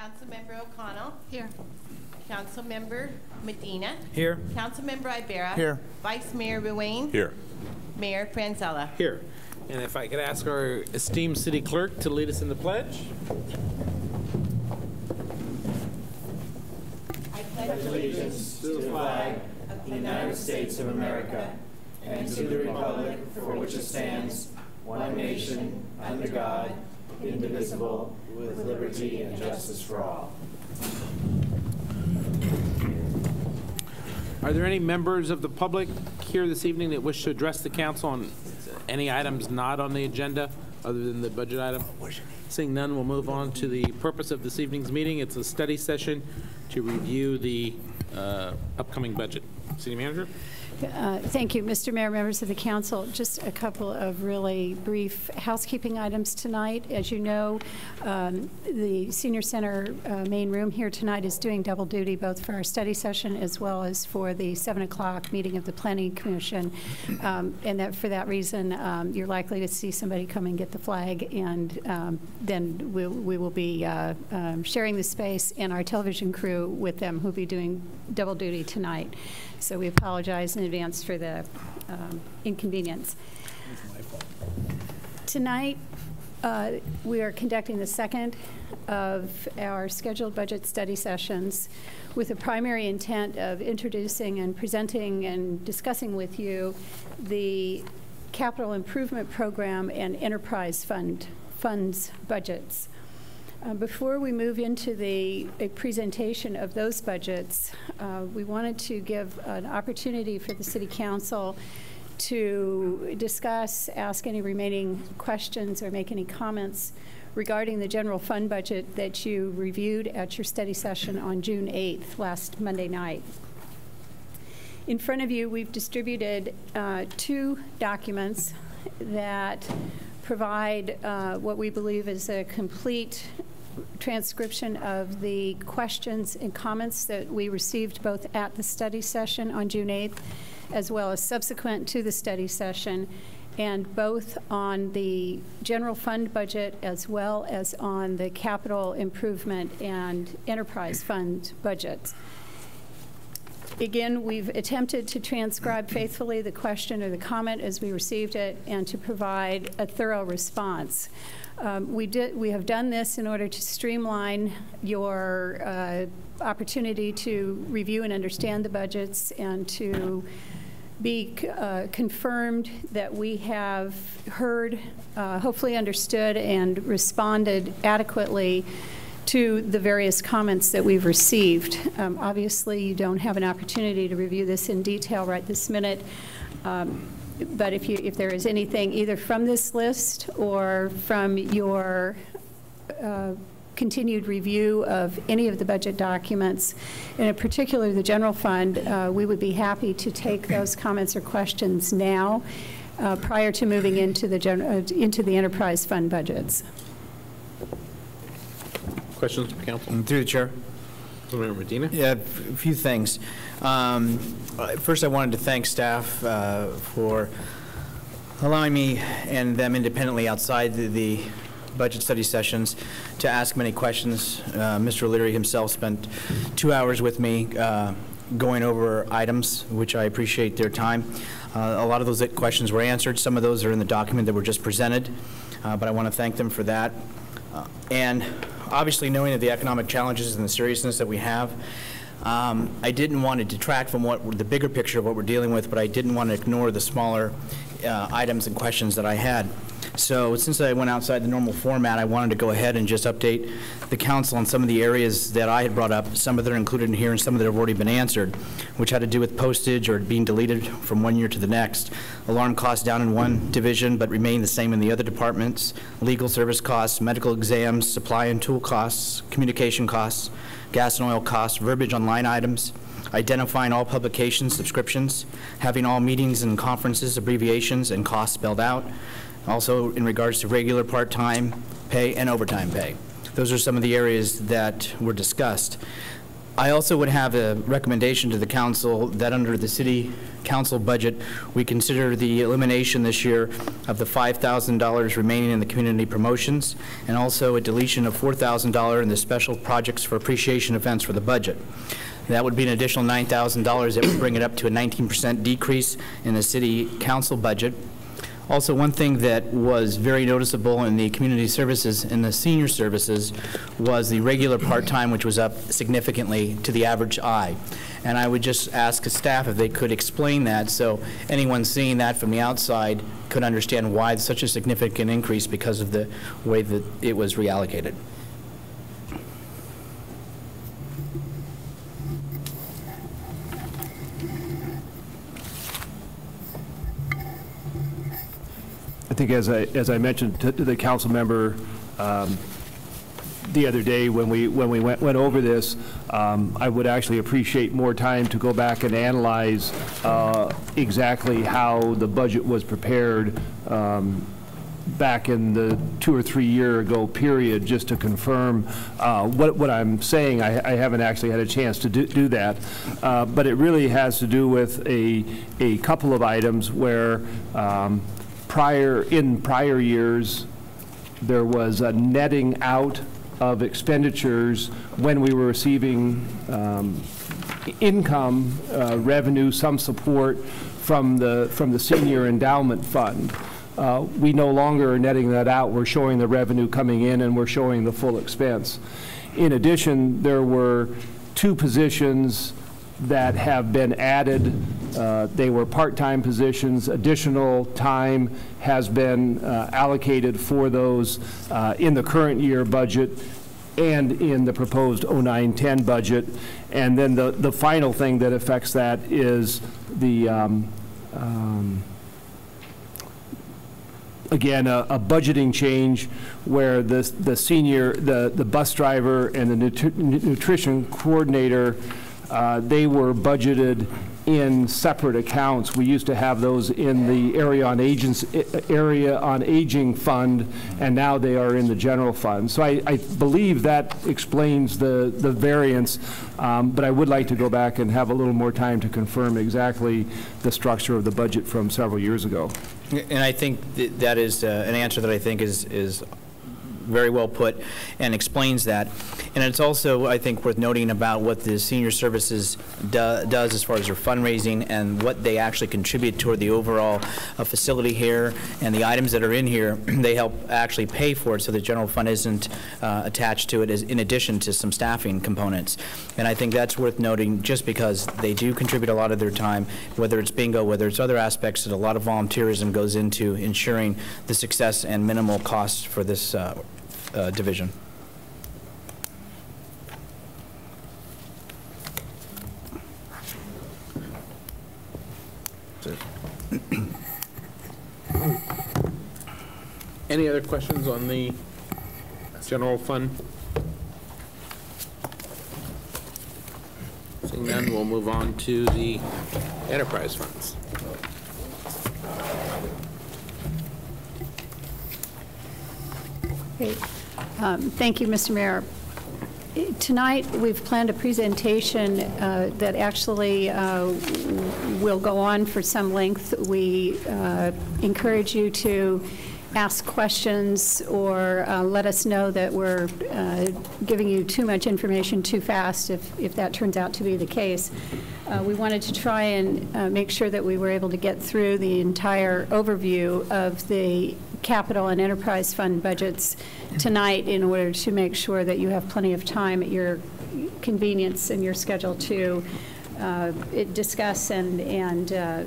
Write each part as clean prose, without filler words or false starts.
Councilmember O'Connell. Here. Councilmember Medina. Here. Councilmember Ibarra. Here. Vice Mayor Ruane. Here. Mayor Franzella. Here. And if I could ask our esteemed city clerk to lead us in the pledge. I pledge allegiance to the flag of the United States of America and to the republic for which it stands, one nation, under God, indivisible, with liberty and justice for all. Are there any members of the public here this evening that wish to address the council on any items not on the agenda other than the budget item? Seeing none, we'll move on to the purpose of this evening's meeting. It's a study session to review the upcoming budget. City Manager? Thank you, Mr. Mayor, members of the council. Just a couple of really brief housekeeping items tonight. As you know, the Senior Center main room here tonight is doing double duty, both for our study session as well as for the 7 o'clock meeting of the Planning Commission. And that for that reason, you're likely to see somebody come and get the flag, and then we will be sharing the space and our television crew with them, who'll be doing double duty tonight. So we apologize in advance for the inconvenience. Tonight, we are conducting the second of our scheduled budget study sessions with a primary intent of introducing and presenting and discussing with you the capital improvement program and enterprise funds budgets. Before we move into a presentation of those budgets, we wanted to give an opportunity for the City Council to discuss, ask any remaining questions, or make any comments regarding the general fund budget that you reviewed at your study session on June 8th, last Monday night. In front of you, we've distributed 2 documents that provide what we believe is a complete transcription of the questions and comments that we received both at the study session on June 8th as well as subsequent to the study session, and both on the general fund budget as well as on the capital improvement and enterprise fund budgets. Again, we've attempted to transcribe faithfully the question or the comment as we received it and to provide a thorough response. We have done this in order to streamline your opportunity to review and understand the budgets and to be confirmed that we have heard, hopefully understood, and responded adequately to the various comments that we've received. Obviously, you don't have an opportunity to review this in detail right this minute. But if there is anything either from this list or from your continued review of any of the budget documents, and in particular the general fund, we would be happy to take those comments or questions now prior to moving into the enterprise fund budgets. Questions from council? Through the chair. Councilmember Medina? Yeah, a few things. First, I wanted to thank staff for allowing me and them independently outside the budget study sessions to ask many questions. Mr. O'Leary himself spent 2 hours with me going over items, which I appreciate their time. A lot of those questions were answered. Some of those are in the document that were just presented, but I want to thank them for that. And obviously, knowing of the economic challenges and the seriousness that we have, I didn't want to detract from the bigger picture of what we're dealing with, but I didn't want to ignore the smaller items and questions that I had. So since I went outside the normal format, I wanted to go ahead and just update the council on some of the areas that I had brought up, some of that are included in here and some that have already been answered, which had to do with postage or being deleted from one year to the next. Alarm costs down in one division but remain the same in the other departments. Legal service costs, medical exams, supply and tool costs, communication costs, gas and oil costs, verbiage on line items, identifying all publications, subscriptions, having all meetings and conferences, abbreviations, and costs spelled out. Also, in regards to regular part-time pay and overtime pay. Those are some of the areas that were discussed. I also would have a recommendation to the council that under the city council budget, we consider the elimination this year of the $5,000 remaining in the community promotions, and also a deletion of $4,000 in the special projects for appreciation events for the budget. That would be an additional $9,000 that would bring it up to a 19% decrease in the city council budget. Also, one thing that was very noticeable in the community services and the senior services was the regular part-time, which was up significantly to the average eye. And I would just ask the staff if they could explain that so anyone seeing that from the outside could understand why such a significant increase because of the way that it was reallocated. I think as I mentioned to the council member the other day when we went over this, I would actually appreciate more time to go back and analyze exactly how the budget was prepared back in the 2 or 3 year ago period, just to confirm what I'm saying. I haven't actually had a chance to do that, but it really has to do with a couple of items where in prior years, there was a netting out of expenditures when we were receiving income, revenue, some support from the senior endowment fund. We no longer are netting that out. We're showing the revenue coming in and we're showing the full expense. In addition, there were 2 positions that have been added. They were part-time positions. Additional time has been allocated for those in the current year budget and in the proposed 09-10 budget. And then the final thing that affects that is the again, a budgeting change where the senior, the bus driver and the nutrition coordinator, they were budgeted in separate accounts. We used to have those in the area on aging fund, and now they are in the general fund. So I believe that explains the variance, but I would like to go back and have a little more time to confirm exactly the structure of the budget from several years ago. And I think that is an answer that I think is very well put and explains that. And it's also, I think, worth noting about what the senior services does as far as their fundraising and what they actually contribute toward the overall facility here, and the items that are in here, they help actually pay for it so the general fund isn't attached to it as in addition to some staffing components. And I think that's worth noting just because they do contribute a lot of their time, whether it's bingo, whether it's other aspects, that a lot of volunteerism goes into ensuring the success and minimal costs for this division. Any other questions on the general fund? Seeing none, we'll move on to the enterprise funds. Great. Thank you, Mr. Mayor. Tonight, we've planned a presentation that actually will go on for some length. We encourage you to ask questions or let us know that we're giving you too much information too fast if that turns out to be the case. We wanted to try and make sure that we were able to get through the entire overview of the capital and enterprise fund budgets tonight in order to make sure that you have plenty of time at your convenience and your schedule to discuss and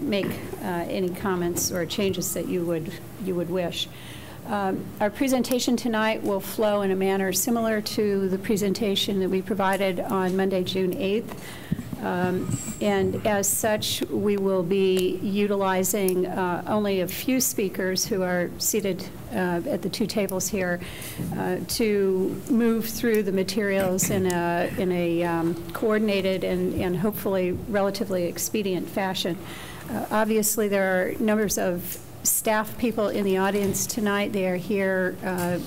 make any comments or changes that you would wish. Our presentation tonight will flow in a manner similar to the presentation that we provided on Monday, June 8th. And as such, we will be utilizing only a few speakers who are seated at the 2 tables here to move through the materials in a coordinated and hopefully relatively expedient fashion. Obviously, there are numbers of staff people in the audience tonight. They are here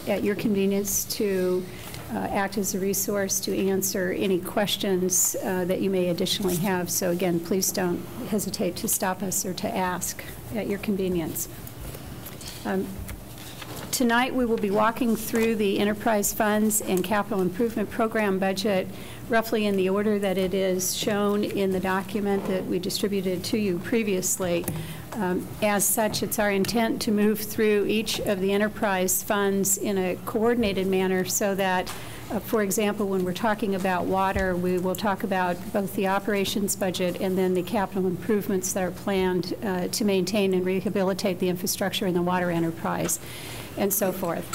at your convenience to act as a resource to answer any questions that you may additionally have. So again, please don't hesitate to stop us or to ask at your convenience. Tonight we will be walking through the enterprise funds and capital improvement program budget roughly in the order that it is shown in the document that we distributed to you previously. As such, it's our intent to move through each of the enterprise funds in a coordinated manner so that, for example, when we're talking about water, we will talk about both the operations budget and then the capital improvements that are planned to maintain and rehabilitate the infrastructure in the water enterprise, and so forth.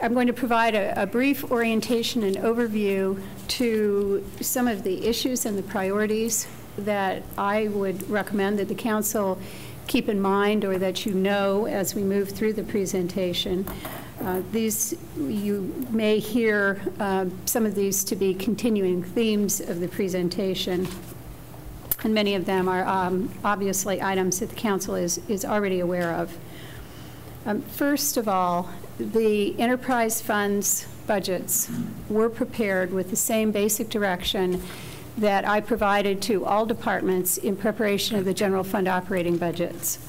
I'm going to provide a brief orientation and overview to some of the issues and the priorities that I would recommend that the council keep in mind or that you know as we move through the presentation. You may hear some of these to be continuing themes of the presentation, and many of them are obviously items that the council is already aware of. First of all, the enterprise funds budgets were prepared with the same basic direction that I provided to all departments in preparation of the general fund operating budgets.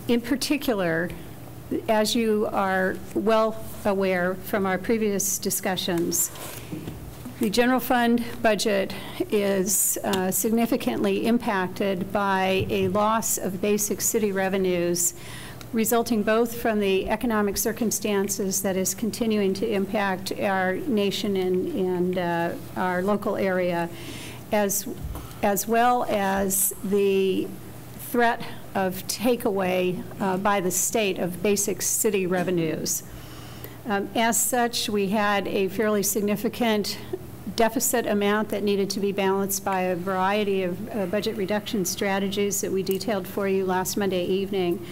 In particular, as you are well aware from our previous discussions, the general fund budget is significantly impacted by a loss of basic city revenues resulting both from the economic circumstances that is continuing to impact our nation and our local area, as well as the threat of takeaway by the state of basic city revenues. As such, we had a fairly significant deficit amount that needed to be balanced by a variety of budget reduction strategies that we detailed for you last Monday evening.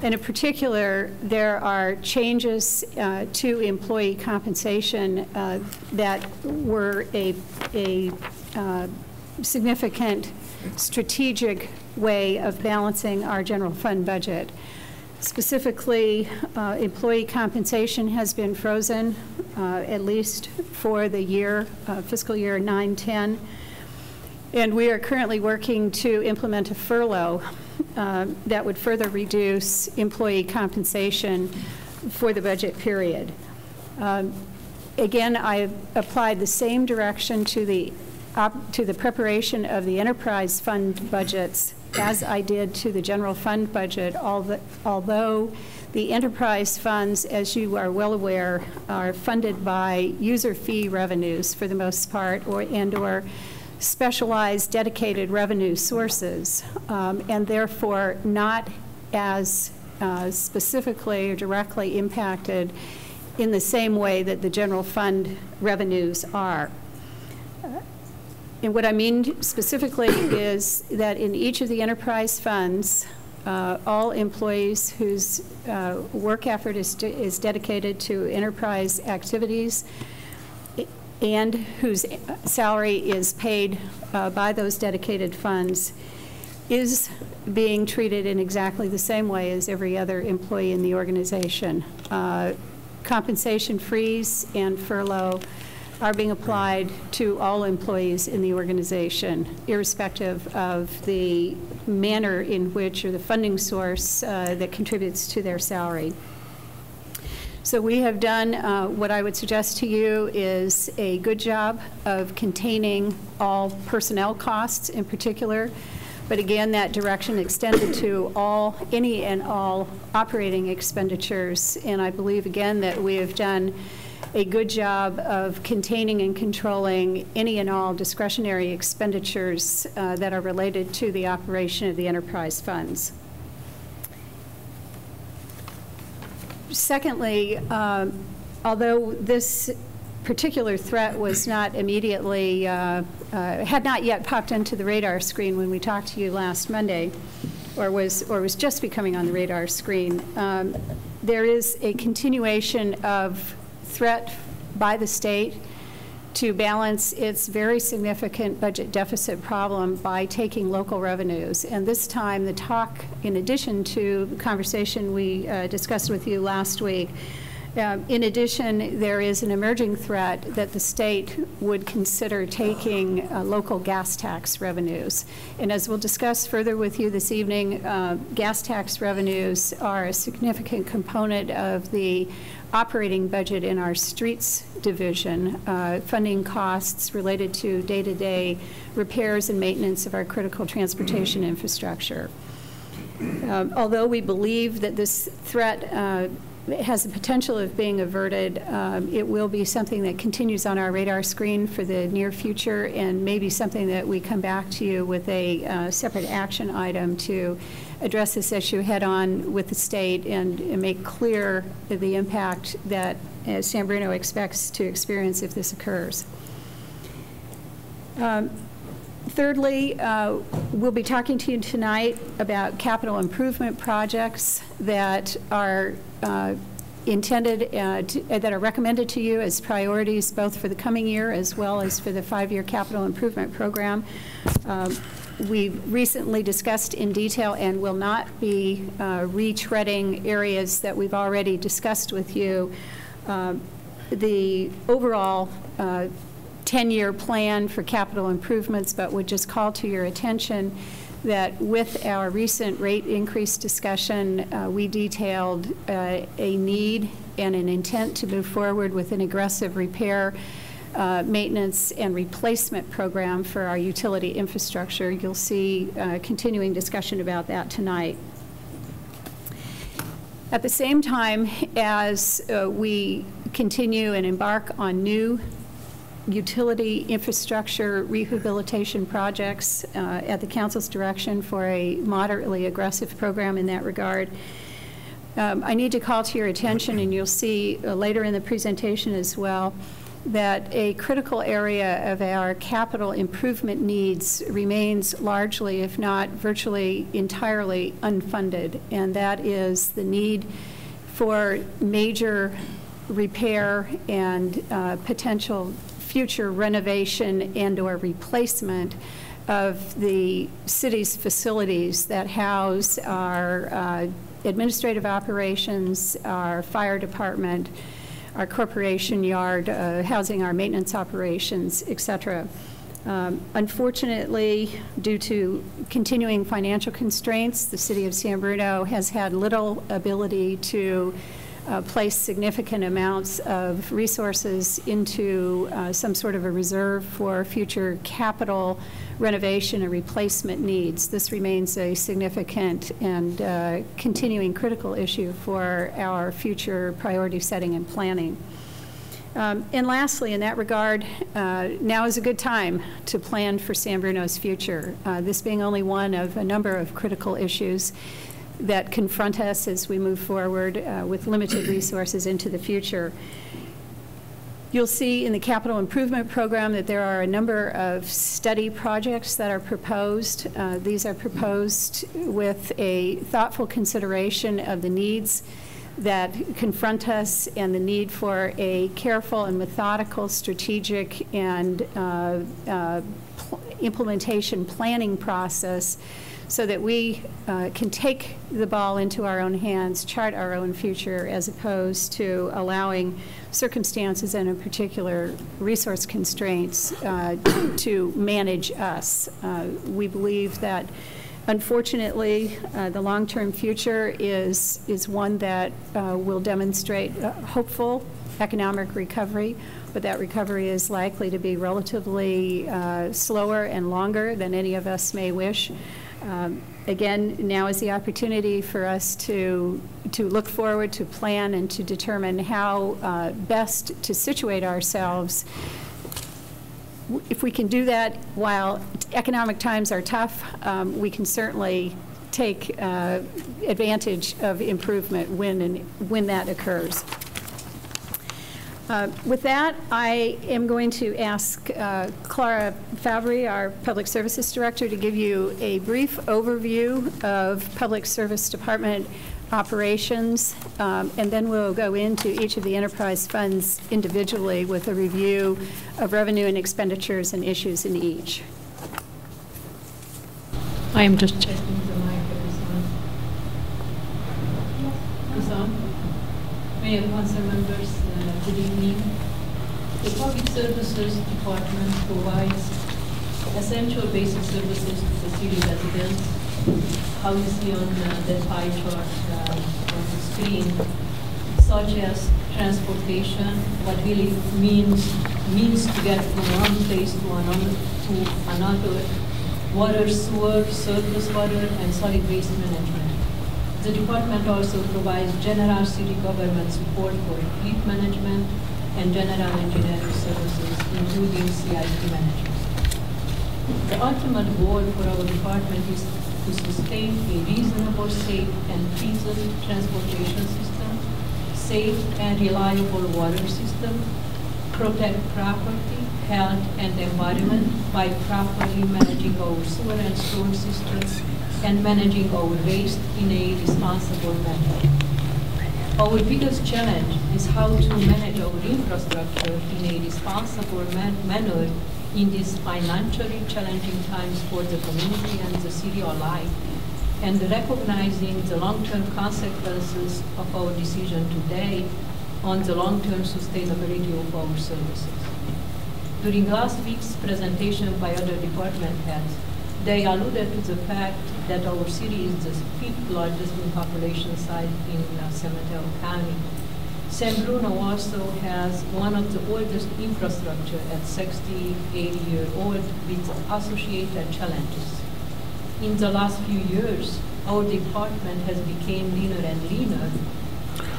And in particular, there are changes to employee compensation that were a significant strategic way of balancing our general fund budget. Specifically, employee compensation has been frozen, at least for the year, fiscal year 9-10. And we are currently working to implement a furlough that would further reduce employee compensation for the budget period. Again, I applied the same direction to the preparation of the enterprise fund budgets as I did to the general fund budget, although the enterprise funds, as you are well aware, are funded by user fee revenues for the most part, or specialized dedicated revenue sources, and therefore not as specifically or directly impacted in the same way that the general fund revenues are. And what I mean specifically is that in each of the enterprise funds, all employees whose work effort is dedicated to enterprise activities and whose salary is paid by those dedicated funds is being treated in exactly the same way as every other employee in the organization. Compensation freeze and furlough are being applied to all employees in the organization, irrespective of the manner in which, or the funding source that contributes to their salary. So we have done what I would suggest to you is a good job of containing all personnel costs in particular, but again, that direction extended to any and all operating expenditures, and I believe again that we have done a good job of containing and controlling any and all discretionary expenditures that are related to the operation of the enterprise funds. Secondly, although this particular threat was not immediately, had not yet popped into the radar screen when we talked to you last Monday, or was just becoming on the radar screen, there is a continuation of threat by the state to balance its very significant budget deficit problem by taking local revenues. And this time the talk, in addition to the conversation we discussed with you last week, In addition, there is an emerging threat that the state would consider taking local gas tax revenues. And as we'll discuss further with you this evening, gas tax revenues are a significant component of the operating budget in our streets division, funding costs related to day-to-day repairs and maintenance of our critical transportation infrastructure. Although we believe that this threat has the potential of being averted, it will be something that continues on our radar screen for the near future, and maybe something that we come back to you with a separate action item to address this issue head-on with the state and make clear the impact that San Bruno expects to experience if this occurs. Thirdly, we'll be talking to you tonight about capital improvement projects that are intended, that are recommended to you as priorities both for the coming year as well as for the 5-year capital improvement program. We've recently discussed in detail and will not be retreading areas that we've already discussed with you. The overall 10-year plan for capital improvements, but would just call to your attention that with our recent rate increase discussion, we detailed a need and an intent to move forward with an aggressive repair, maintenance, and replacement program for our utility infrastructure. You'll see continuing discussion about that tonight. At the same time as we continue and embark on new utility infrastructure rehabilitation projects at the Council's direction for a moderately aggressive program in that regard, I need to call to your attention, and you'll see later in the presentation as well, that a critical area of our capital improvement needs remains largely, if not virtually entirely, unfunded, and that is the need for major repair and potential future renovation and or replacement of the city's facilities that house our administrative operations, our fire department, our corporation yard, housing our maintenance operations, et cetera. Unfortunately, due to continuing financial constraints, the city of San Bruno has had little ability to place significant amounts of resources into some sort of a reserve for future capital renovation and replacement needs. This remains a significant and continuing critical issue for our future priority setting and planning. And lastly, in that regard, now is a good time to plan for San Bruno's future, this being only one of a number of critical issues that confront us as we move forward with limited resources into the future. You'll see in the capital improvement program that there are a number of study projects that are proposed. These are proposed with a thoughtful consideration of the needs that confront us and the need for a careful and methodical, strategic, and implementation planning process so that we can take the ball into our own hands, chart our own future, as opposed to allowing circumstances and in particular resource constraints to manage us. We believe that unfortunately the long-term future is one that will demonstrate hopeful economic recovery, but that recovery is likely to be relatively slower and longer than any of us may wish. Again, now is the opportunity for us to look forward, to plan, and to determine how best to situate ourselves. If we can do that while economic times are tough, we can certainly take advantage of improvement when that occurs. With that, I am going to ask Clara Fabry, our Public Services Director, to give you a brief overview of Public Service Department operations, and then we'll go into each of the enterprise funds individually with a review of revenue and expenditures and issues in each. I am just checking the mic if it's on. It's on? Mayor, council members, good evening. The Public Services Department provides essential basic services to the city residents. How you see on the pie chart on the screen, such as transportation, what really means to get from one place to another, water, sewer, surface water, and solid waste management. The department also provides general city government support for fleet management and general engineering services, including CIP management. The ultimate goal for our department is to sustain a reasonable, safe, and feasible transportation system, safe and reliable water system, protect property, health, and environment by properly managing our sewer and storm systems and managing our waste in a responsible manner. Our biggest challenge is how to manage our infrastructure in a responsible manner in these financially challenging times for the community and the city alike, and recognizing the long-term consequences of our decision today on the long-term sustainability of our services. During last week's presentation by other department heads, they alluded to the fact that our city is the 5th largest in population site in San Mateo County. San Bruno also has one of the oldest infrastructure at 60, 80-year-old with associated challenges. In the last few years, our department has become leaner and leaner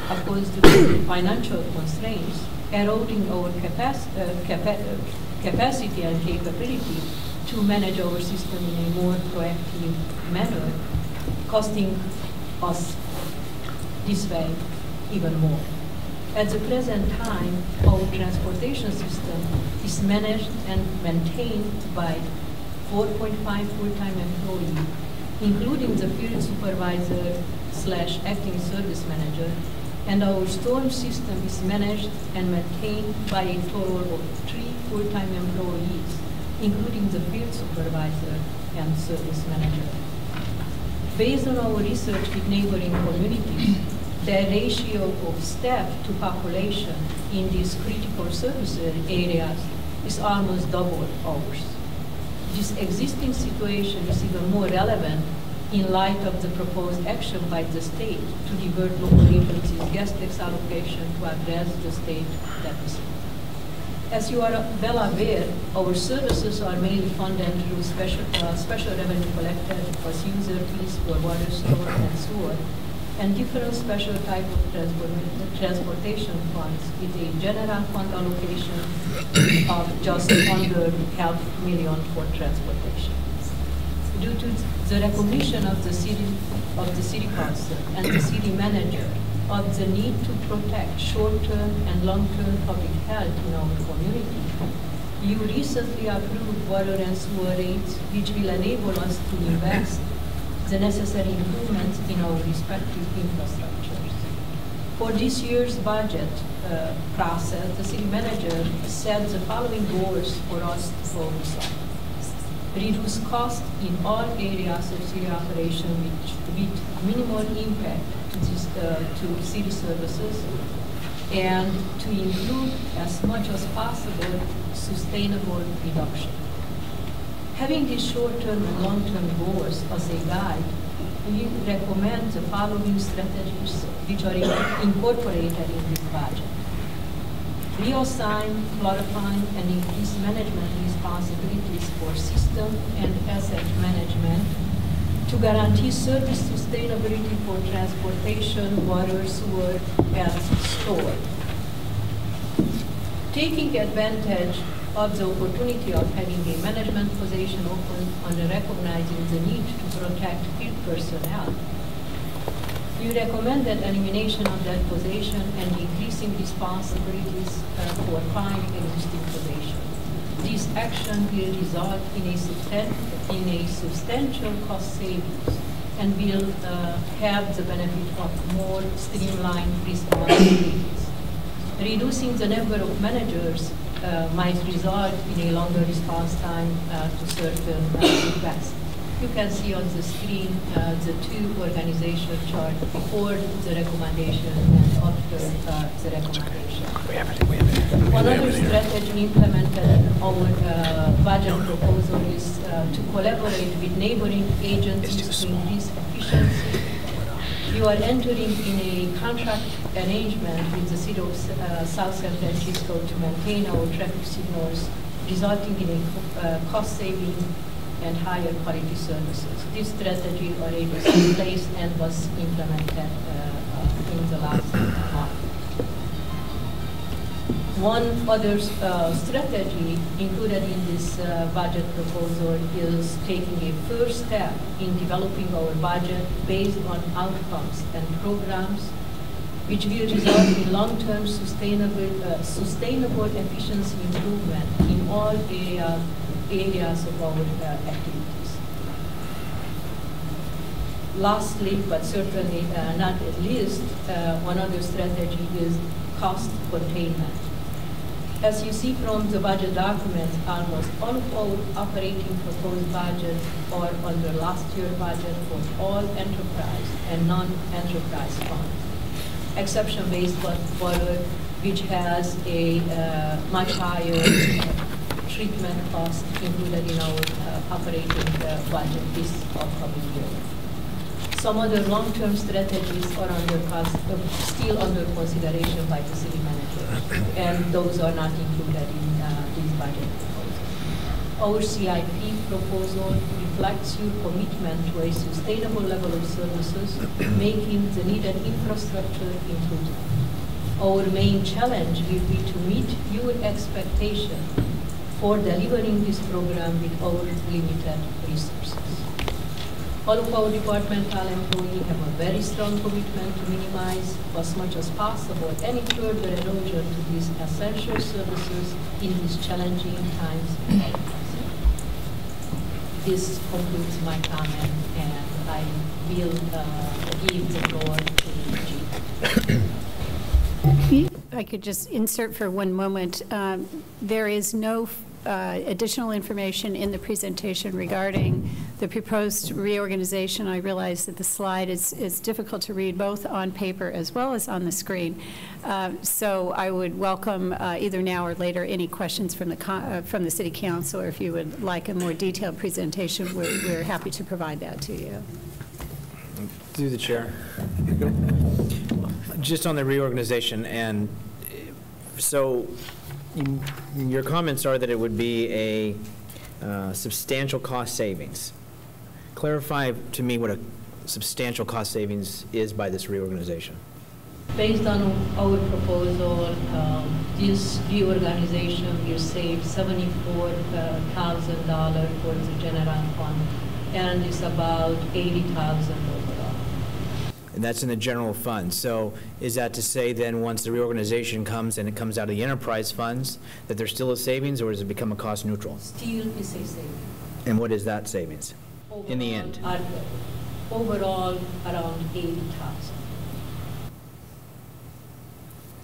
opposed to the financial constraints, eroding our capacity and capability to manage our system in a more proactive manner, costing us this way even more. At the present time, our transportation system is managed and maintained by 4.5 full-time employees, including the field supervisor / acting service manager, and our storm system is managed and maintained by a total of 3 full-time employees, including the field supervisor and service manager. Based on our research with neighboring communities, the ratio of staff to population in these critical service areas is almost double ours. This existing situation is even more relevant in light of the proposed action by the state to divert local agencies' gas tax allocation to address the state deficit. As you are well aware, our services are mainly funded through special revenue collected as user fees for water, sewer, and sewer, and different special type of transportation funds with a general fund allocation of just under $500,000 for transportation. Due to the recognition of the city council and the city manager of the need to protect short-term and long-term public health in our community, you recently approved water and sewer rates, which will enable us to invest the necessary improvements in our respective infrastructures. For this year's budget process, the city manager set the following goals for us to focus on. Reduce costs in all areas of city operation with minimal impact to city services, and to include as much as possible sustainable reduction. Having these short-term and long-term goals as a guide, we recommend the following strategies which are incorporated in this budget. Reassign, clarify, and increase management responsibilities for system and asset management to guarantee service sustainability for transportation, water, sewer, and store. Taking advantage of the opportunity of having a management position open and recognizing the need to protect field personnel, you recommended elimination of that position and increasing responsibilities for 5 existing positions. This action will result in a substantial cost savings and will have the benefit of more streamlined responsibilities. Reducing the number of managers might result in a longer response time to certain requests. You can see on the screen the two organization chart before the recommendation and after the recommendation. One other strategy implemented in our budget proposal is to collaborate with neighboring agencies to increase efficiency. You are entering in a contract arrangement with the city of South San Francisco to maintain our traffic signals, resulting in a cost saving and higher quality services. This strategy already is in place and was implemented in the last month. One other strategy included in this budget proposal is taking a first step in developing our budget based on outcomes and programs which will result in long-term sustainable efficiency improvement in all areas of our activities. Lastly, but certainly not at least, one other strategy is cost containment. As you see from the budget document, almost all of our operating proposed budgets are under last year's budget for all enterprise and non-enterprise funds. Exception-based borrowing, which has a much higher treatment cost included in our operating budget this upcoming year. Some other long-term strategies are still under consideration by the city manager, and those are not included in this budget proposal. Our CIP proposal reflects your commitment to a sustainable level of services, making the needed infrastructure inclusive. Our main challenge will be to meet your expectation for delivering this program with our limited resources. All of our departmental employees have a very strong commitment to minimize as much as possible any further erosion to these essential services in these challenging times. This concludes my comment, and I will give the floor to Jean. I could just insert for one moment. There is no additional information in the presentation regarding the proposed reorganization. I realize that the slide is difficult to read both on paper as well as on the screen. So I would welcome either now or later any questions from the City Council, or if you would like a more detailed presentation, we're happy to provide that to you. Through the chair. Just on the reorganization, and so your comments are that it would be a substantial cost savings. Clarify to me what a substantial cost savings is by this reorganization. Based on our proposal, this reorganization will save $74,000 for the general fund, and it's about $80,000 overall. And that's in the general fund. So is that to say then once the reorganization comes and it comes out of the enterprise funds, that there's still a savings, or does it become a cost neutral? Still is a savings. And what is that savings Overall, in the end? Overall, around $80,000.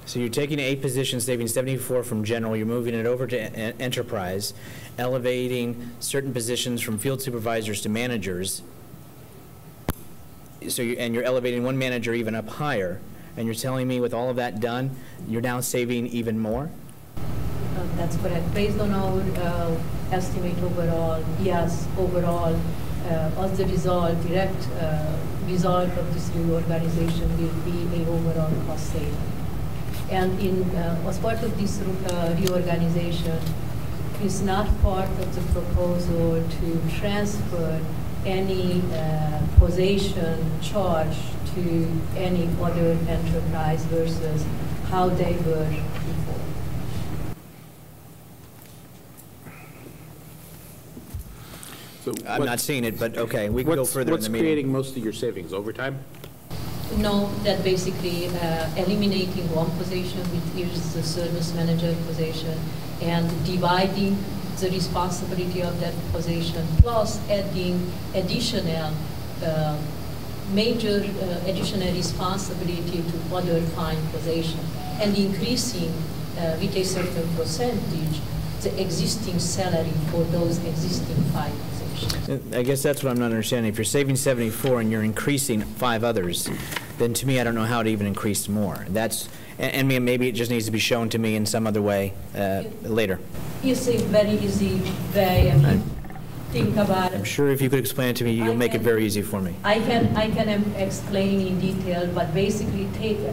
So you're taking 8 positions, saving 74 from general, you're moving it over to enterprise, elevating certain positions from field supervisors to managers. So you're elevating one manager even up higher, and you're telling me with all of that done, you're now saving even more? That's correct. Based on our estimate overall, yes, overall, as the direct result of this reorganization will be a overall cost saving. And as part of this reorganization, it's not part of the proposal to transfer any position charge to any other enterprise versus how they were before. So I'm not seeing it, but okay, we can go further in the meeting. What's creating most of your savings? Overtime? No, that basically eliminating one position, which is the service manager position, and dividing the responsibility of that position, plus adding additional major additional responsibility to other fine positions, and increasing with a certain percentage the existing salary for those existing 5 positions. I guess that's what I'm not understanding. If you're saving 74 and you're increasing 5 others, then to me, I don't know how to even increase more. And maybe it just needs to be shown to me in some other way later. It's a very easy way, if you think about it. I'm sure if you could explain it to me, you'll make it very easy for me. I can explain in detail, but basically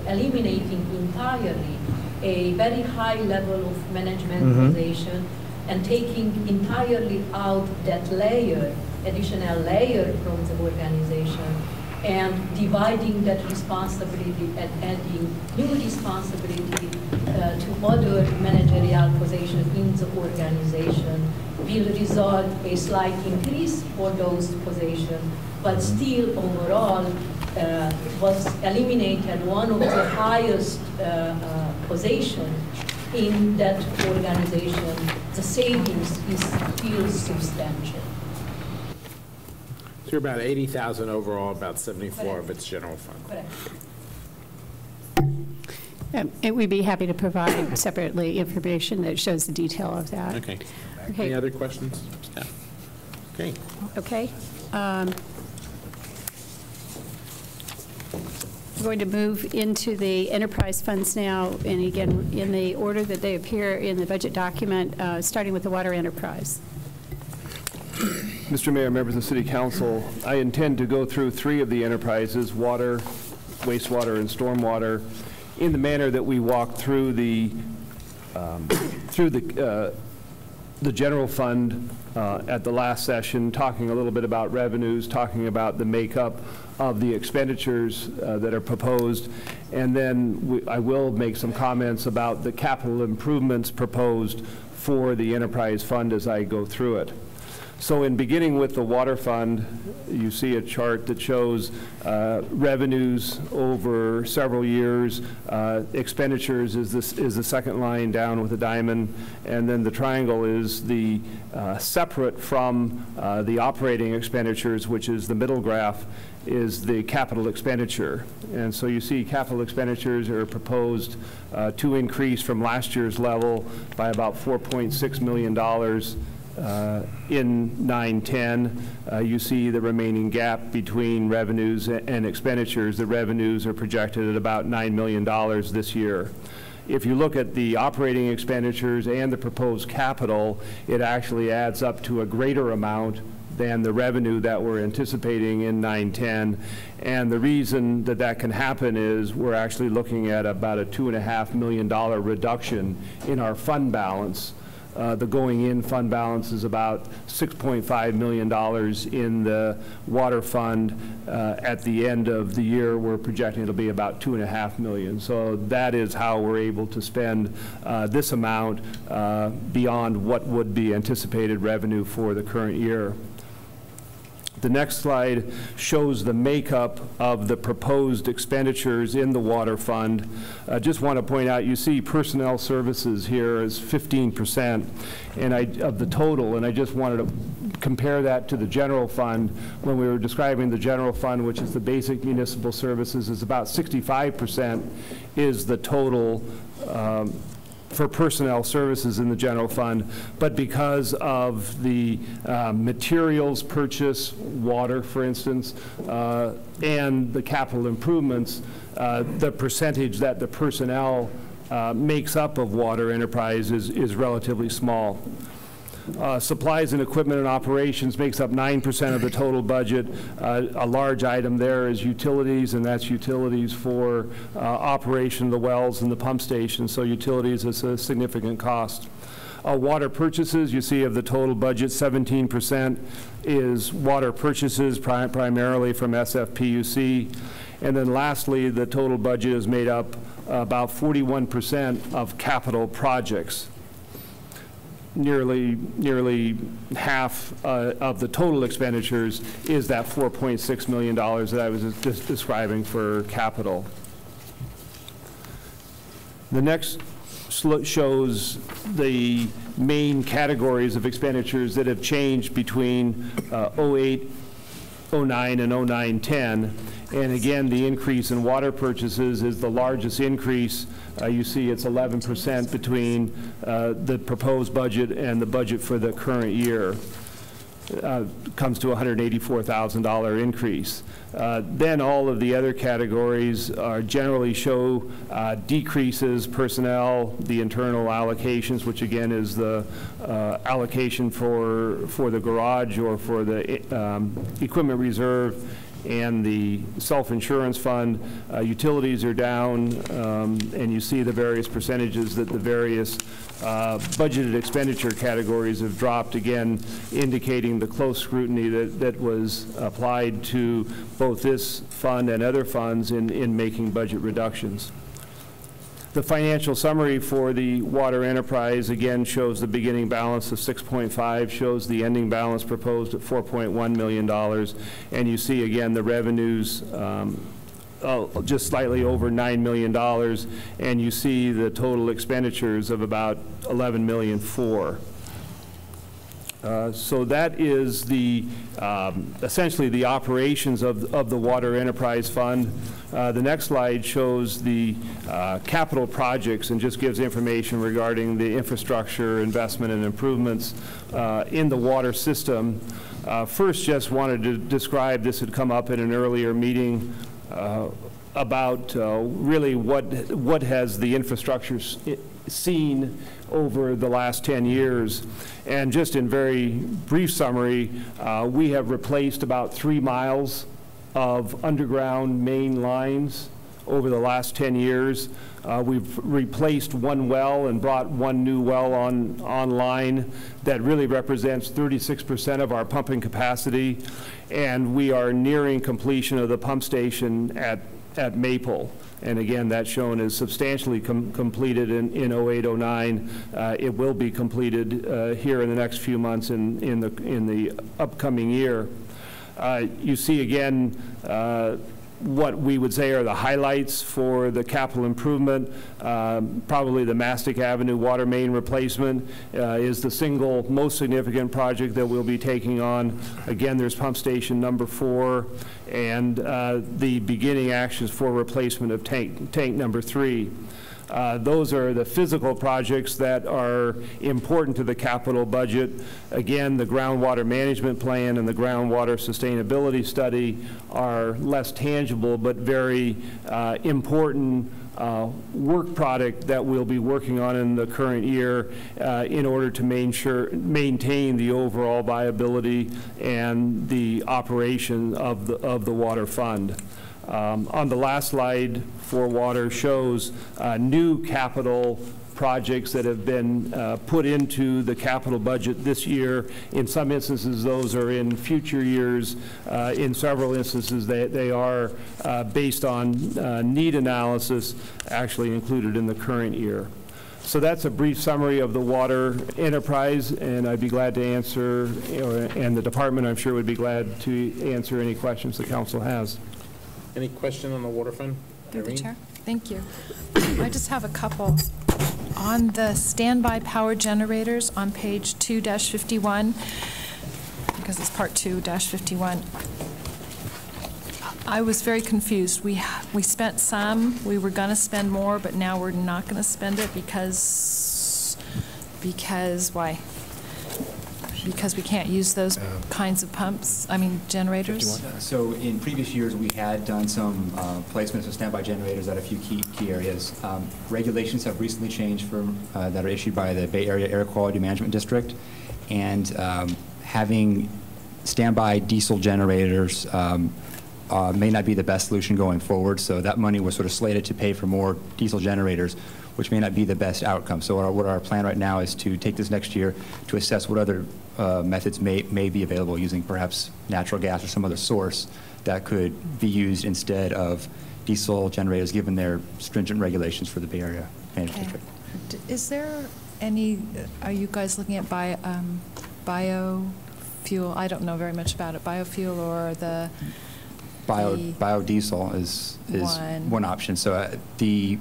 eliminating entirely a very high level of management position and taking entirely out that additional layer from the organization, and dividing that responsibility and adding new responsibility to other managerial positions in the organization will result a slight increase for those positions, but still overall was eliminated one of the highest positions in that organization. The savings is still substantial. So you're about 80,000 overall, about 74 of its general fund. Correct. And we'd be happy to provide separately information that shows the detail of that. Okay. Okay. Any other questions? Yeah. Okay. Okay. We're going to move into the enterprise funds now, and again, in the order that they appear in the budget document, starting with the water enterprise. Mr. Mayor, members of the City Council, I intend to go through 3 of the enterprises, water, wastewater, and stormwater, in the manner that we walked through the general fund at the last session, talking a little bit about revenues, talking about the makeup of the expenditures that are proposed, and then I will make some comments about the capital improvements proposed for the enterprise fund as I go through it. So in beginning with the water fund, you see a chart that shows revenues over several years. Expenditures is the second line down with a diamond, and then the triangle is the separate from the operating expenditures, which is the middle graph, is the capital expenditure. And so you see capital expenditures are proposed to increase from last year's level by about $4.6 million. In 9-10, you see the remaining gap between revenues and expenditures. The revenues are projected at about $9 million this year. If you look at the operating expenditures and the proposed capital, it actually adds up to a greater amount than the revenue that we're anticipating in 9-10. And the reason that that can happen is we're actually looking at about a $2.5 million reduction in our fund balance. The going-in fund balance is about $6.5 million in the water fund. At the end of the year, we're projecting it'll be about $2.5 million. So that is how we're able to spend this amount beyond what would be anticipated revenue for the current year. The next slide shows the makeup of the proposed expenditures in the water fund. I just want to point out, you see personnel services here as 15% of the total, and I just wanted to compare that to the general fund. When we were describing the general fund, which is the basic municipal services, is about 65% is the total for personnel services in the general fund, but because of the materials purchase, water, for instance, and the capital improvements, the percentage that the personnel makes up of water enterprise is relatively small. Supplies and equipment and operations makes up 9% of the total budget. A large item there is utilities, and that's utilities for operation of the wells and the pump station. So utilities is a significant cost. Water purchases, you see of the total budget, 17% is water purchases, primarily from SFPUC. And then lastly, the total budget is made up about 41% of capital projects. Nearly half of the total expenditures is that $4.6 million that I was just describing for capital. The next shows the main categories of expenditures that have changed between 08, 09, and 09-10. And again, the increase in water purchases is the largest increase. You see it's 11% between the proposed budget and the budget for the current year. comes to a $184,000 increase. Then all of the other categories generally show decreases: personnel, the internal allocations, which again is the allocation for the garage or for the equipment reserve, and the self-insurance fund. Utilities are down, and you see the various percentages that the various budgeted expenditure categories have dropped, again indicating the close scrutiny that was applied to both this fund and other funds in making budget reductions. The financial summary for the water enterprise again shows the beginning balance of 6.5, shows the ending balance proposed at $4.1 million, and you see again the revenues just slightly over $9 million, and you see the total expenditures of about $11.4 million. So that is the essentially the operations of the Water Enterprise Fund. The next slide shows the capital projects and just gives information regarding the infrastructure investment and improvements in the water system. First, just wanted to describe, this had come up in an earlier meeting, about really what has the infrastructure seen over the last 10 years. And just in very brief summary, we have replaced about 3 miles of underground main lines over the last 10 years. We've replaced 1 well and brought 1 new well online that really represents 36% of our pumping capacity. And we are nearing completion of the pump station at Maple. And again, that's shown as substantially completed in 08-09. It will be completed here in the next few months in the upcoming year. You see again what we would say are the highlights for the capital improvement. Probably the Mastic Avenue water main replacement is the single most significant project that we'll be taking on. Again, there's pump station number 4 and the beginning actions for replacement of tank number 3. Those are the physical projects that are important to the capital budget. Again, the groundwater management plan and the groundwater sustainability study are less tangible but very important work product that we'll be working on in the current year in order to maintain the overall viability and the operation of the water fund. On the last slide for water shows new capital projects that have been put into the capital budget this year. In some instances, those are in future years. In several instances, they are based on need analysis actually included in the current year. So that's a brief summary of the water enterprise, and I'd be glad to answer, and the department I'm sure would be glad to answer any questions the council has. Any question on the water fund? Through the chair. Thank you. I just have a couple. On the standby power generators on page 2-51, because it's part 2-51, I was very confused. We spent some, we were going to spend more, but now we're not going to spend it because why? Because we can't use those kinds of pumps, generators? 51. So in previous years, we had done some placements of standby generators at a few key areas. Regulations have recently changed that are issued by the Bay Area Air Quality Management District, and having standby diesel generators may not be the best solution going forward. So that money was sort of slated to pay for more diesel generators, which may not be the best outcome. So what our plan right now is to take this next year to assess what other methods may be available using perhaps natural gas or some other source that could be used instead of diesel generators, given their stringent regulations for the Bay Area Management District. Is there any, are you guys looking at biofuel? I don't know very much about it. Biofuel or the biodiesel is one option. So the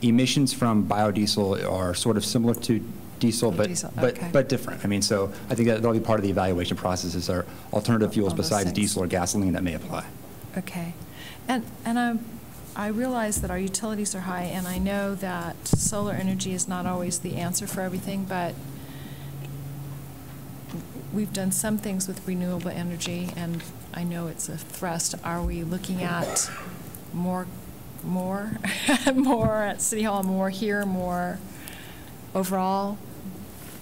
emissions from biodiesel are sort of similar to diesel, but different. So I think that'll be part of the evaluation process, is our alternative fuels besides diesel or gasoline that may apply. Okay. And I realize that our utilities are high, and I know that solar energy is not always the answer for everything, but we've done some things with renewable energy, and I know it's a thrust. Are we looking at more at City Hall, more here, more overall?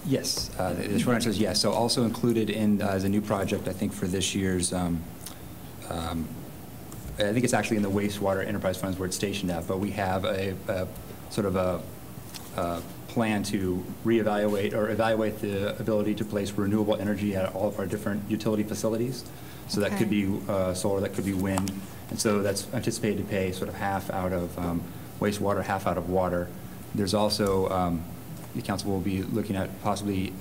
Yes, the short answer is yes. So also included in as a new project, I think for this year's, I think it's actually in the wastewater enterprise funds where it's stationed at, but we have a sort of a plan to reevaluate or evaluate the ability to place renewable energy at all of our different utility facilities. So that could be solar, that could be wind. And so that's anticipated to pay sort of half out of wastewater, half out of water. There's also, the council will be looking at possibly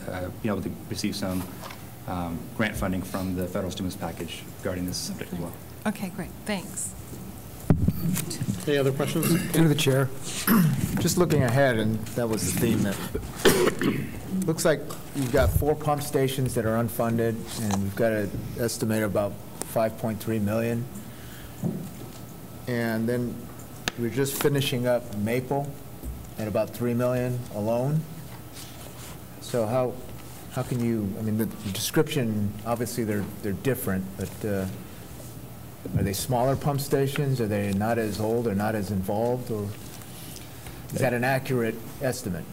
being able to receive some grant funding from the federal stimulus package regarding this subject as well. Okay, great. Thanks. Any other questions? Through the chair. Just looking ahead, and that was the theme. That looks like you've got 4 pump stations that are unfunded, and we've got an estimate of about $5.3 million. And then we're just finishing up Maple at about $3 million alone. So how can you? I mean, the description, obviously they're different, but are they smaller pump stations? Are they not as old or not as involved? Or is that an accurate estimate?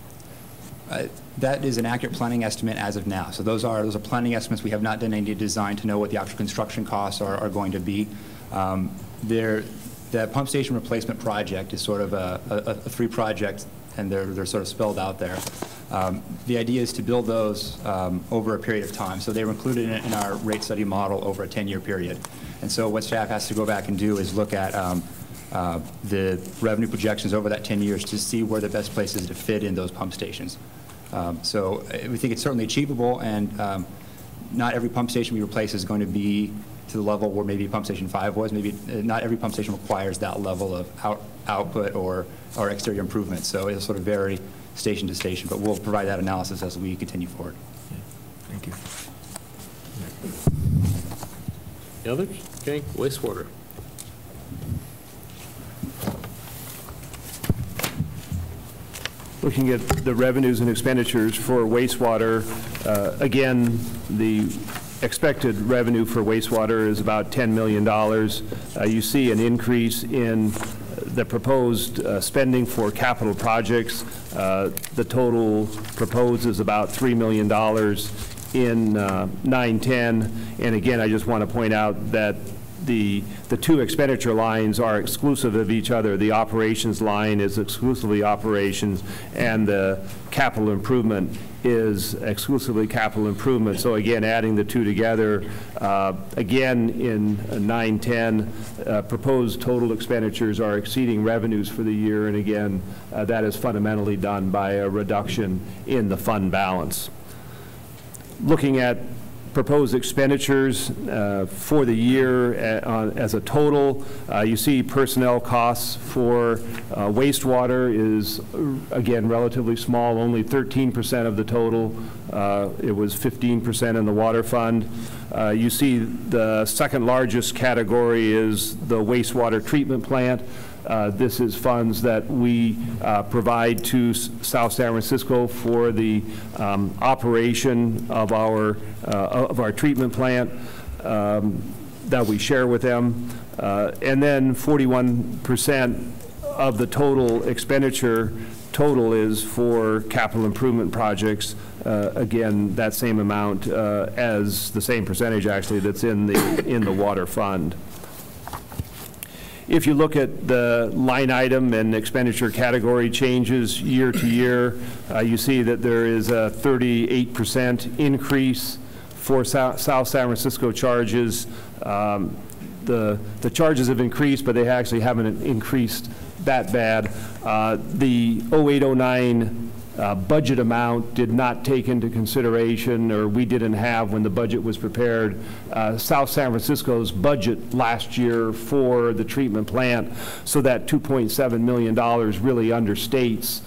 That is an accurate planning estimate as of now. So those are planning estimates. We have not done any design to know what the actual construction costs are going to be. The pump station replacement project is sort of a 3 project, and they're sort of spelled out there. The idea is to build those over a period of time. So they were included in our rate study model over a 10-year period. And so what staff has to go back and do is look at the revenue projections over that 10 years to see where the best place is to fit in those pump stations. So we think it's certainly achievable, and not every pump station we replace is going to be to the level where maybe pump station 5 was. Maybe not every pump station requires that level of output or exterior improvement. So it'll sort of vary station to station, but we'll provide that analysis as we continue forward. Thank you. The others? Okay, wastewater. Looking at the revenues and expenditures for wastewater, again, the expected revenue for wastewater is about $10 million. You see an increase in the proposed spending for capital projects. The total proposed is about $3 million in 9-10. And again, I just want to point out that the 2 expenditure lines are exclusive of each other. The operations line is exclusively operations, and the capital improvement is exclusively capital improvement. So again, adding the 2 together, again in 9-10, proposed total expenditures are exceeding revenues for the year, and again, that is fundamentally done by a reduction in the fund balance. Looking at proposed expenditures for the year as a total, you see personnel costs for wastewater is, again, relatively small, only 13% of the total. It was 15% in the water fund. You see the second largest category is the wastewater treatment plant. This is funds that we provide to South San Francisco for the operation of our treatment plant that we share with them. And then 41% of the total expenditure total is for capital improvement projects. Again, that same amount as the same percentage actually that's in the water fund. If you look at the line item and expenditure category changes year to year, you see that there is a 38% increase for South San Francisco charges. The charges have increased, but they actually haven't increased that bad. The 0809 budget amount did not take into consideration, or we didn't have when the budget was prepared, South San Francisco's budget last year for the treatment plant, so that $2.7 million really understates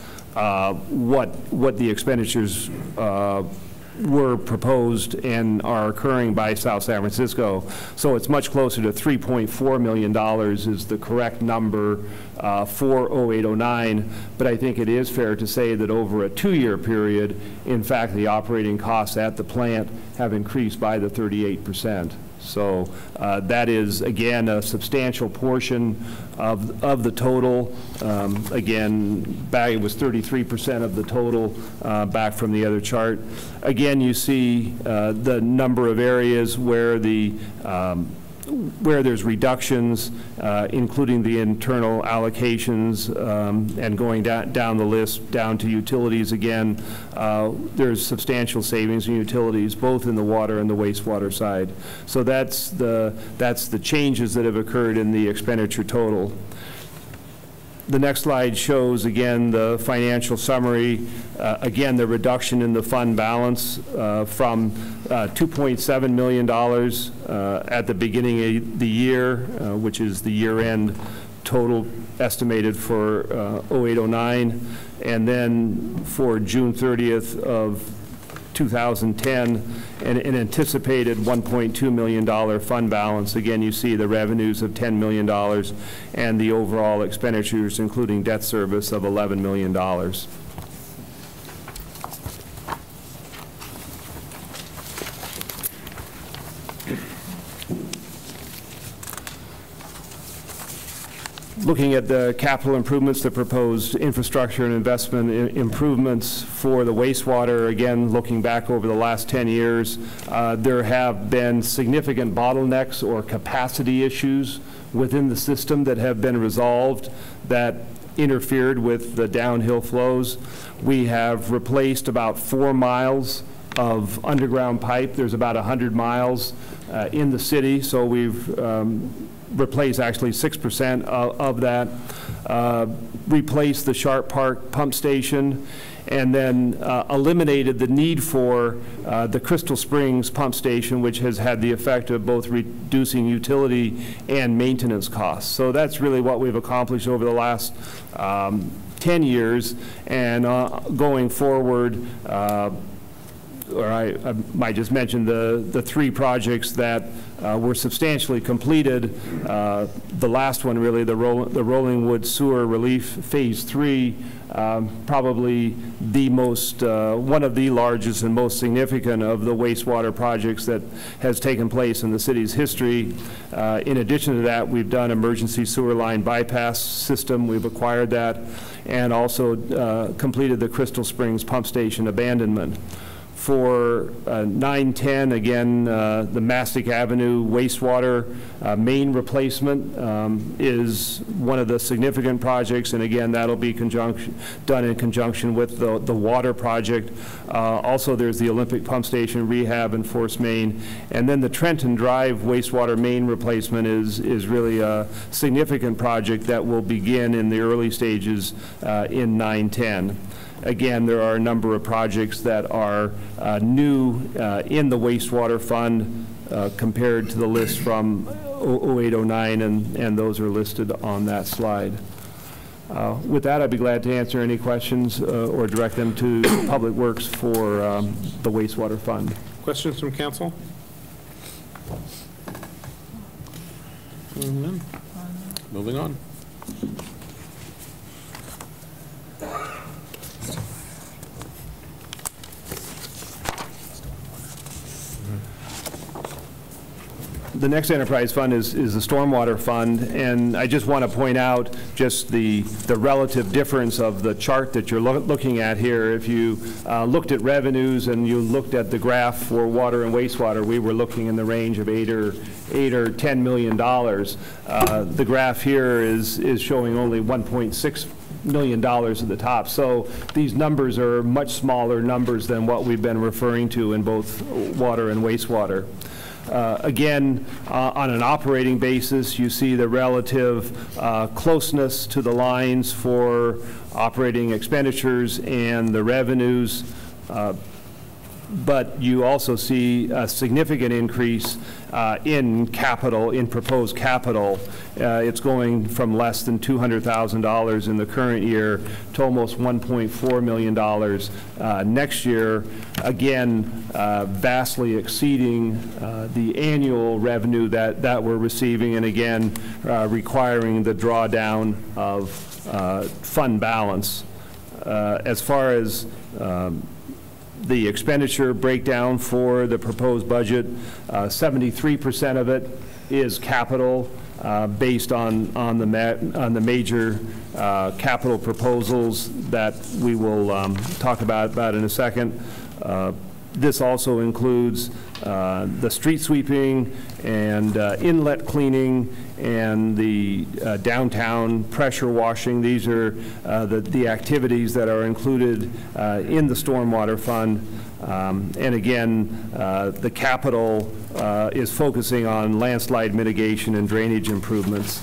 what the expenditures were proposed and are occurring by South San Francisco. So it's much closer to $3.4 million is the correct number for 0809. But I think it is fair to say that over a 2-year period, in fact, the operating costs at the plant have increased by the 38%. So that is, again, a substantial portion of the total. Again, back it was 33% of the total back from the other chart. Again, you see the number of areas where there's reductions, including the internal allocations, and going down the list, down to utilities again, there's substantial savings in utilities, both in the water and the wastewater side. So that's the changes that have occurred in the expenditure total. The next slide shows, again, the financial summary. Again, the reduction in the fund balance from $2.7 million at the beginning of the year, which is the year-end total estimated for 0809, and then for June 30th of 2010, an anticipated $1.2 million fund balance. Again, you see the revenues of $10 million and the overall expenditures, including debt service, of $11 million. Looking at the capital improvements, the proposed infrastructure and investment improvements for the wastewater, again, looking back over the last 10 years, there have been significant bottlenecks or capacity issues within the system that have been resolved that interfered with the downhill flows. We have replaced about 4 miles of underground pipe. There's about 100 miles in the city, so we've replace actually 6% of that, replace the Sharp Park pump station, and then eliminated the need for the Crystal Springs pump station, which has had the effect of both reducing utility and maintenance costs. So that's really what we've accomplished over the last 10 years, and going forward, or I might just mention the 3 projects that were substantially completed. The last one, really, the Rolling Wood Sewer Relief Phase 3, probably the most, one of the largest and most significant of the wastewater projects that has taken place in the city's history. In addition to that, we've done emergency sewer line bypass system. We've acquired that, and also completed the Crystal Springs pump station abandonment. For 910, again, the Mastic Avenue wastewater main replacement is one of the significant projects, and again, that'll be done in conjunction with the water project. Also, there's the Olympic Pump Station rehab and force main, and then the Trenton Drive wastewater main replacement is really a significant project that will begin in the early stages in 910. Again, there are a number of projects that are new in the wastewater fund compared to the list from 0809, and those are listed on that slide. With that, I'd be glad to answer any questions or direct them to Public Works for the wastewater fund. Questions from council? Moving on. The next enterprise fund is the stormwater fund, and I just want to point out just the relative difference of the chart that you're looking at here. If you looked at revenues and you looked at the graph for water and wastewater, we were looking in the range of $8 or $10 million. The graph here is showing only $1.6 million at the top. So these numbers are much smaller numbers than what we've been referring to in both water and wastewater. Again, on an operating basis, you see the relative closeness to the lines for operating expenditures and the revenues. But you also see a significant increase in capital, in proposed capital. It's going from less than $200,000 in the current year to almost $1.4 million next year, again, vastly exceeding the annual revenue that we're receiving, and again, requiring the drawdown of fund balance. As far as the expenditure breakdown for the proposed budget, 73% of it is capital, based on the major capital proposals that we will talk about in a second. This also includes the street sweeping and inlet cleaning and the downtown pressure washing. These are the activities that are included in the stormwater fund. And again, the capital is focusing on landslide mitigation and drainage improvements.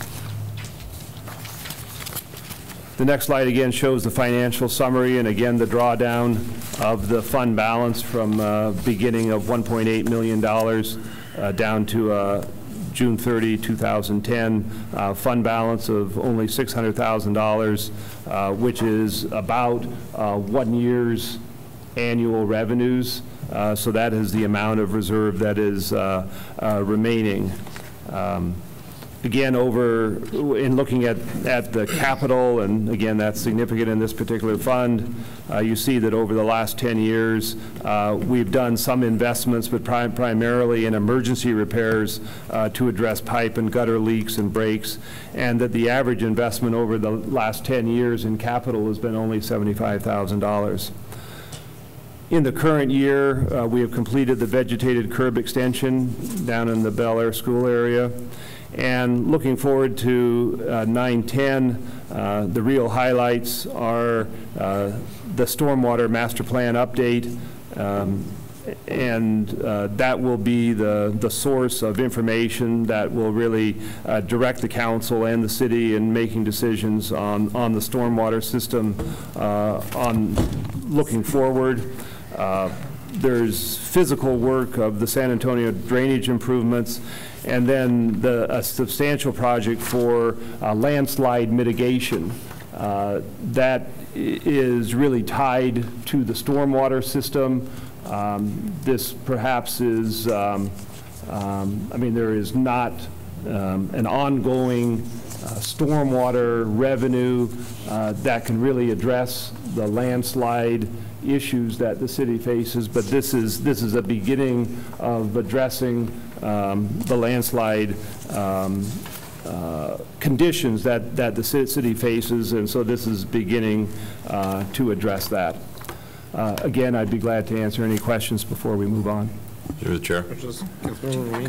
The next slide again shows the financial summary, and again the drawdown of the fund balance from beginning of $1.8 million down to June 30, 2010, fund balance of only $600,000, which is about 1 year's annual revenues. So that is the amount of reserve that is remaining. Again, in looking at the capital, and again, that's significant in this particular fund, you see that over the last 10 years, we've done some investments, but primarily in emergency repairs to address pipe and gutter leaks and breaks, and that the average investment over the last 10 years in capital has been only $75,000. In the current year, we have completed the vegetated curb extension down in the Bel Air School area. And looking forward to 9/10, the real highlights are the stormwater master plan update, and that will be the source of information that will really direct the council and the city in making decisions on the stormwater system on looking forward. There's physical work of the San Antonio drainage improvements, and then a substantial project for landslide mitigation. That is really tied to the stormwater system. This perhaps is, I mean, there is not an ongoing stormwater revenue that can really address the landslide issues that the city faces, but this is a beginning of addressing the landslide conditions that the city faces, and so this is beginning to address that. Again, I'd be glad to answer any questions before we move on. Through the chair.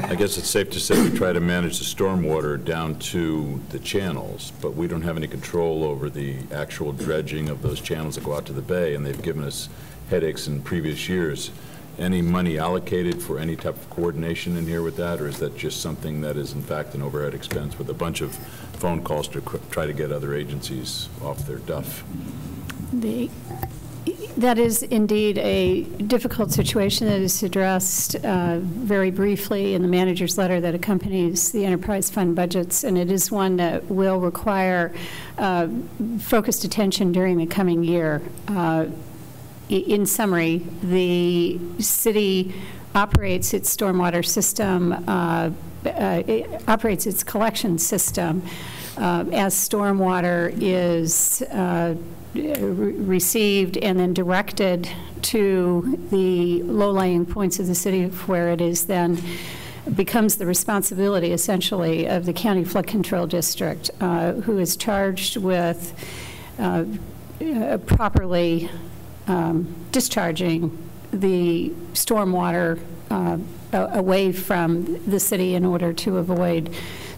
I guess it's safe to say we try to manage the stormwater down to the channels, but we don't have any control over the actual dredging of those channels that go out to the bay, and they've given us headaches in previous years. Any money allocated for any type of coordination in here with that, or is that just something that is in fact an overhead expense with a bunch of phone calls to try to get other agencies off their duff? That is indeed a difficult situation that is addressed very briefly in the manager's letter that accompanies the enterprise fund budgets, and it is one that will require focused attention during the coming year. In summary, the city operates its stormwater system, it operates its collection system as stormwater is received and then directed to the low-lying points of the city, where it is then becomes the responsibility essentially of the county flood control district, who is charged with properly discharging the stormwater away from the city in order to avoid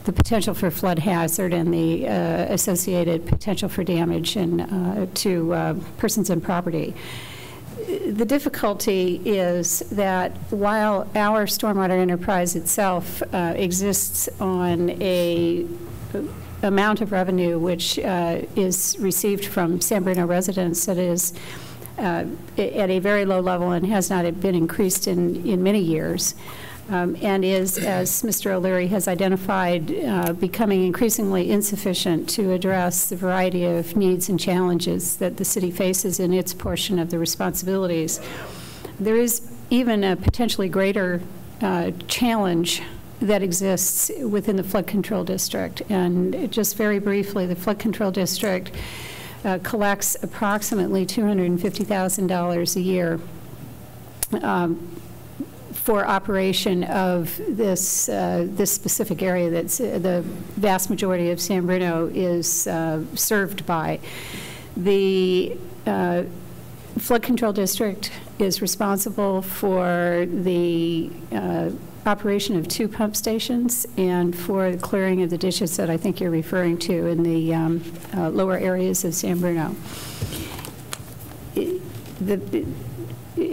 the potential for flood hazard and the associated potential for damage to persons and property. The difficulty is that while our stormwater enterprise itself exists on a amount of revenue which is received from San Bruno residents that is at a very low level and has not been increased in many years. And is, as Mr. O'Leary has identified, becoming increasingly insufficient to address the variety of needs and challenges that the city faces in its portion of the responsibilities. There is even a potentially greater challenge that exists within the flood control district. And just very briefly, the flood control district collects approximately $250,000 a year for operation of this specific area that's the vast majority of San Bruno is served by. The flood control district is responsible for the operation of 2 pump stations and for the clearing of the ditches that I think you're referring to in the lower areas of San Bruno.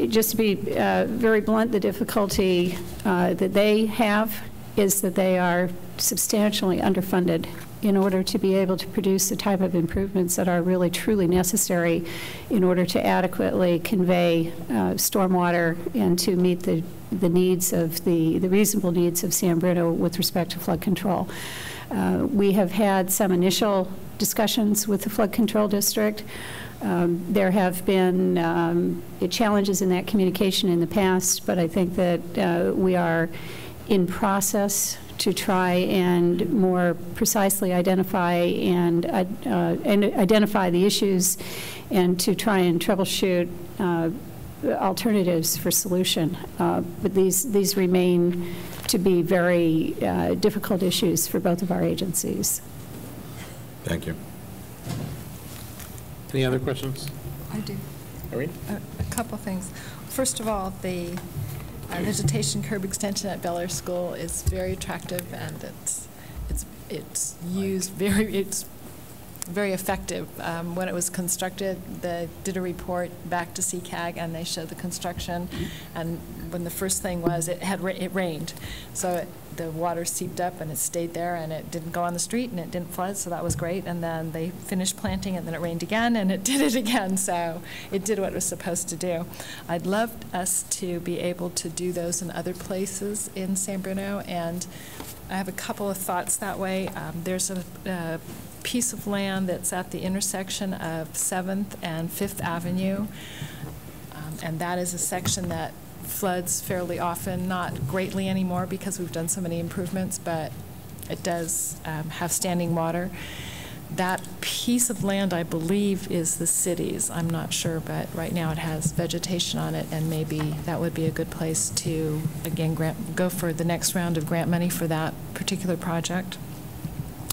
Just to be very blunt, the difficulty that they have is that they are substantially underfunded in order to be able to produce the type of improvements that are really truly necessary in order to adequately convey stormwater and to meet the needs of the reasonable needs of San Bruno with respect to flood control. We have had some initial discussions with the flood control district. There have been challenges in that communication in the past, but I think that we are in process to try and more precisely identify and identify the issues and to try and troubleshoot alternatives for solution. But these remain to be very difficult issues for both of our agencies. Thank you. Any other questions? I do. Irene? A couple things. First of all, the vegetation curb extension at Bel Air School is very attractive, and it's very effective. When it was constructed, they did a report back to CCAG, and they showed the construction. And when the first thing was, it rained, so the water seeped up and it stayed there, and it didn't go on the street and it didn't flood, so that was great. And then they finished planting, and then it rained again, and it did it again. So it did what it was supposed to do. I'd love us to be able to do those in other places in San Bruno, and I have a couple of thoughts that way. There's a piece of land that's at the intersection of 7th and 5th Avenue, and that is a section that floods fairly often, not greatly anymore because we've done so many improvements, but it does have standing water. That piece of land, I believe, is the city's. I'm not sure, but right now it has vegetation on it, and maybe that would be a good place to, again, go for the next round of grant money for that particular project.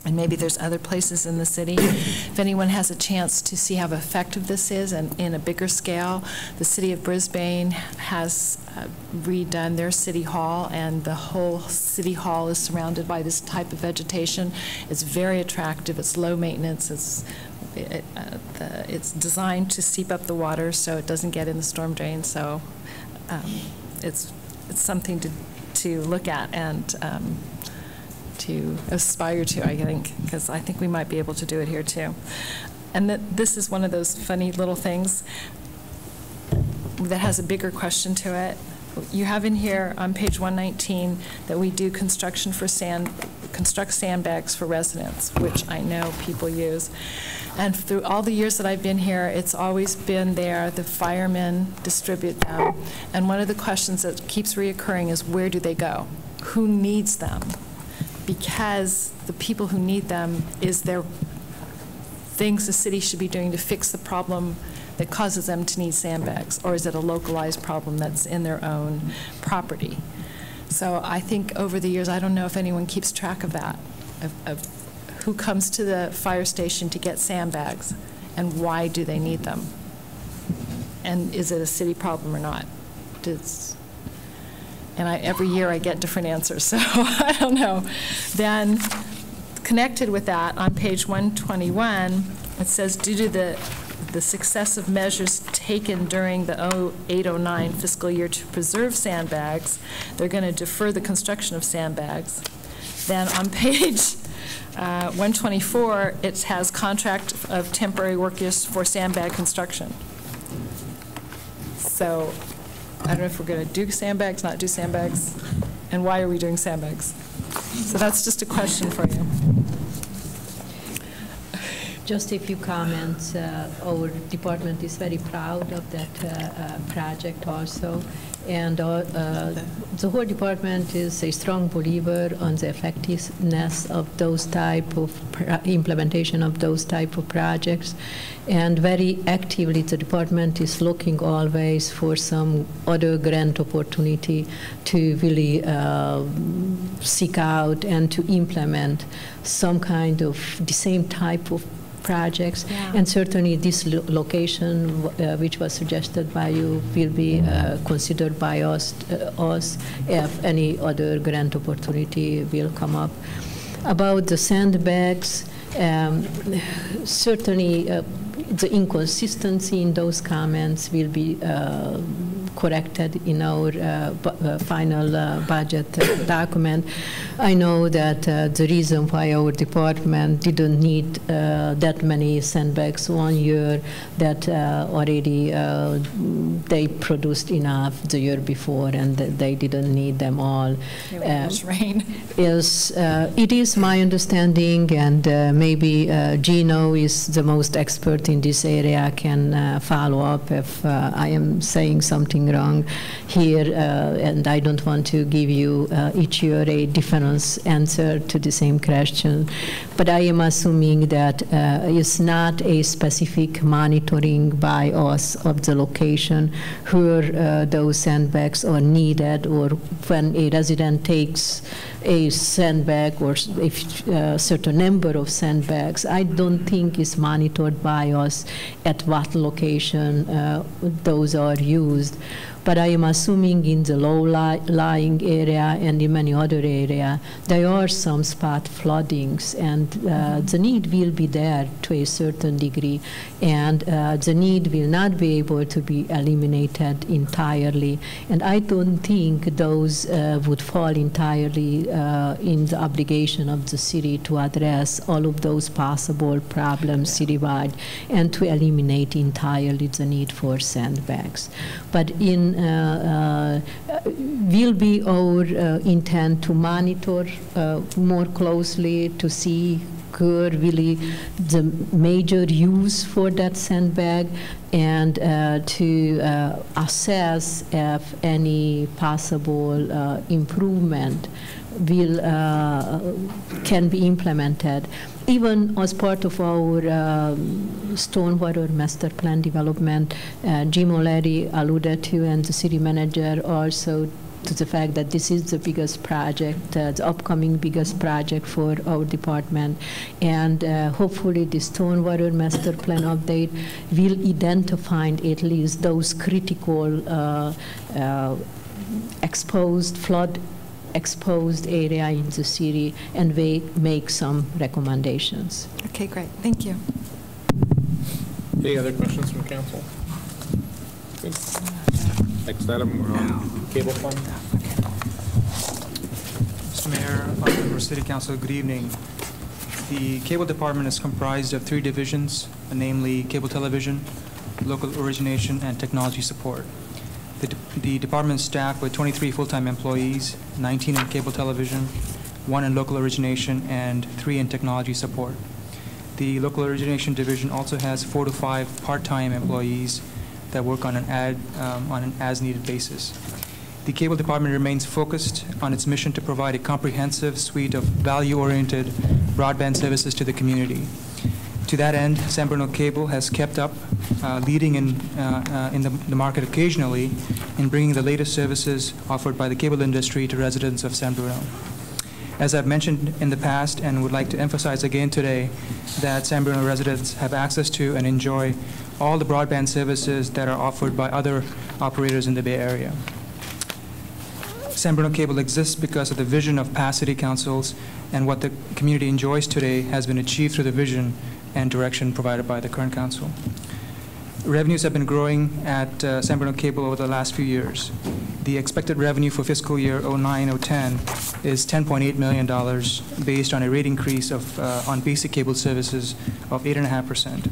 And maybe there's other places in the city. If anyone has a chance to see how effective this is and in a bigger scale, the city of Brisbane has redone their city hall, and the whole city hall is surrounded by this type of vegetation. It's very attractive. It's low maintenance. It's designed to seep up the water so it doesn't get in the storm drain. So it's something to look at and to aspire to, I think, because I think we might be able to do it here too. And this is one of those funny little things that has a bigger question to it. You have in here on page 119 that we do construct sandbags for residents, which I know people use. And through all the years that I've been here, it's always been there. The firemen distribute them. And one of the questions that keeps reoccurring is, where do they go? Who needs them? Because the people who need them, is there things the city should be doing to fix the problem that causes them to need sandbags, or is it a localized problem that's in their own property? So I think over the years, I don't know if anyone keeps track of that, of who comes to the fire station to get sandbags, and why do they need them? And is it a city problem or not? And every year I get different answers, so I don't know. Then connected with that, on page 121, it says, due to the successive measures taken during the 08-09 fiscal year to preserve sandbags, they're going to defer the construction of sandbags. Then on page 124, it has contract of temporary workers for sandbag construction. So I don't know if we're going to do sandbags, not do sandbags, and why are we doing sandbags? So that's just a question for you. Just a few comments. Our department is very proud of that project also. And the whole department is a strong believer on the effectiveness of those type of implementation of those type of projects. And very actively, the department is looking always for some other grant opportunity to really seek out and to implement some kind of the same type of projects. Yeah. And certainly this location, which was suggested by you, will be considered by us if any other grant opportunity will come up. About the sandbags, certainly the inconsistency in those comments will be corrected in our final budget document. I know that the reason why our department didn't need that many sandbags 1 year, that already they produced enough the year before and they didn't need them all. Rain. It is my understanding, and maybe Gino is the most expert in this area, can follow up if I am saying something wrong here, and I don't want to give you each year a different answer to the same question. But I am assuming that it's not a specific monitoring by us of the location where those sandbags are needed, or when a resident takes a sandbag or a certain number of sandbags. I don't think it's monitored by us at what location those are used. But I am assuming in the low-lying area and in many other areas, there are some spot floodings, and the need will be there to a certain degree, and the need will not be able to be eliminated entirely. And I don't think those would fall entirely in the obligation of the city to address all of those possible problems citywide and to eliminate entirely the need for sandbags. But will be our intent to monitor more closely to see where really the major use for that sandbag, and to assess if any possible improvement can be implemented. Even as part of our stormwater master plan development, Jim O'Leary alluded to, and the city manager also, to the fact that this is the biggest project, the upcoming biggest project for our department. And hopefully the stormwater master plan update will identify at least those critical flood exposed area in the city, and we make some recommendations. Okay, great. Thank you. Any other questions from council? Good. Next item, we're on cable fund. Mr. Mayor, members of City Council, good evening. The cable department is comprised of 3 divisions, namely cable television, local origination, and technology support. The department is staffed with 23 full-time employees, 19 in cable television, 1 in local origination, and 3 in technology support. The local origination division also has 4 to 5 part-time employees that work on an as-needed basis. The cable department remains focused on its mission to provide a comprehensive suite of value-oriented broadband services to the community. To that end, San Bruno Cable has kept up, leading in the market occasionally in bringing the latest services offered by the cable industry to residents of San Bruno. As I've mentioned in the past and would like to emphasize again today, that San Bruno residents have access to and enjoy all the broadband services that are offered by other operators in the Bay Area. San Bruno Cable exists because of the vision of past city councils, and what the community enjoys today has been achieved through the vision and direction provided by the current council. Revenues have been growing at San Bruno Cable over the last few years. The expected revenue for fiscal year 09-010 is $10.8 million, based on a rate increase of on basic cable services of 8.5%.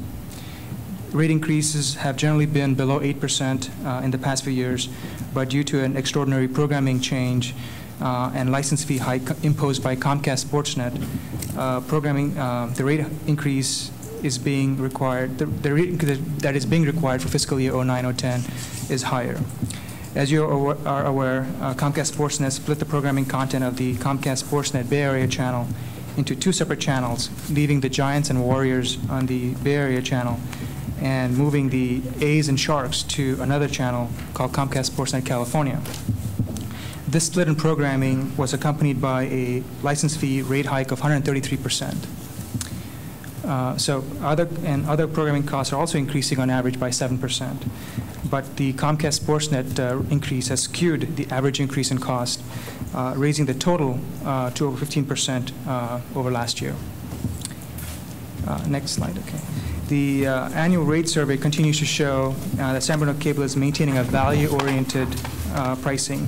Rate increases have generally been below 8% in the past few years, but due to an extraordinary programming change and license fee hike imposed by Comcast Sportsnet, the rate increase is being required, the rate that is being required for fiscal year 09-010 is higher. As you are aware, Comcast Sportsnet split the programming content of the Comcast Sportsnet Bay Area channel into 2 separate channels, leaving the Giants and Warriors on the Bay Area channel and moving the A's and Sharks to another channel called Comcast Sportsnet California. This split in programming was accompanied by a license fee rate hike of 133%. So other programming costs are also increasing on average by 7%. But the Comcast Sportsnet increase has skewed the average increase in cost, raising the total to over 15% over last year. Next slide, okay. The annual rate survey continues to show that San Bruno Cable is maintaining a value-oriented pricing.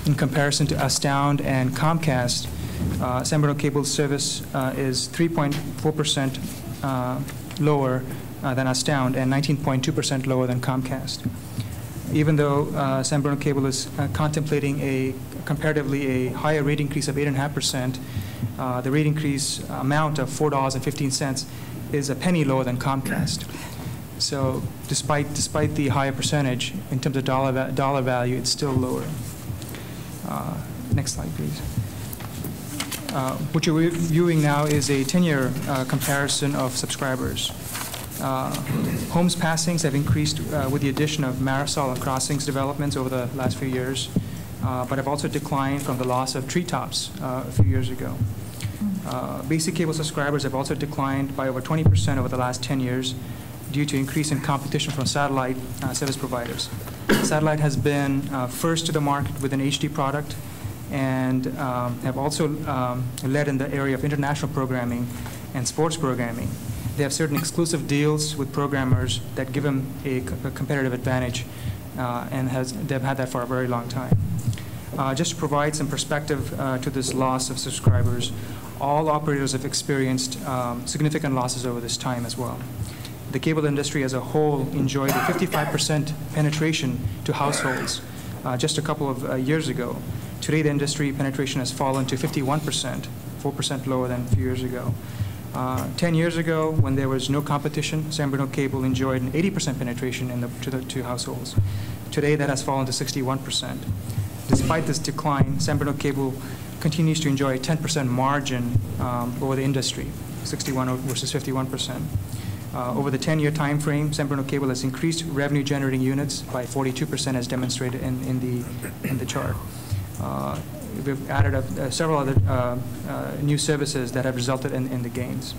In comparison to Astound and Comcast, San Bruno Cable's service is 3.4% lower than Astound and 19.2% lower than Comcast. Even though San Bruno Cable is contemplating comparatively a higher rate increase of 8.5%, the rate increase amount of $4.15 is a penny lower than Comcast. So despite the higher percentage, in terms of dollar value, it's still lower. Next slide, please. What you're viewing now is a 10-year comparison of subscribers. Homes passings have increased with the addition of Marisol and Crossings developments over the last few years, but have also declined from the loss of treetops a few years ago. Basic cable subscribers have also declined by over 20% over the last 10 years due to increase in competition from satellite service providers. Satellite has been first to the market with an HD product and have also led in the area of international programming and sports programming. They have certain exclusive deals with programmers that give them a competitive advantage, and they've had that for a very long time. Just to provide some perspective to this loss of subscribers, all operators have experienced significant losses over this time as well. The cable industry as a whole enjoyed a 55% penetration to households just a couple of years ago. Today, the industry penetration has fallen to 51%, 4% lower than a few years ago. 10 years ago, when there was no competition, San Bruno Cable enjoyed an 80% penetration to households. Today, that has fallen to 61%. Despite this decline, San Bruno Cable continues to enjoy a 10% margin over the industry, 61 versus 51%. Over the 10-year time frame, San Bruno Cable has increased revenue-generating units by 42%, as demonstrated in the chart. We've added up several other new services that have resulted in the gains.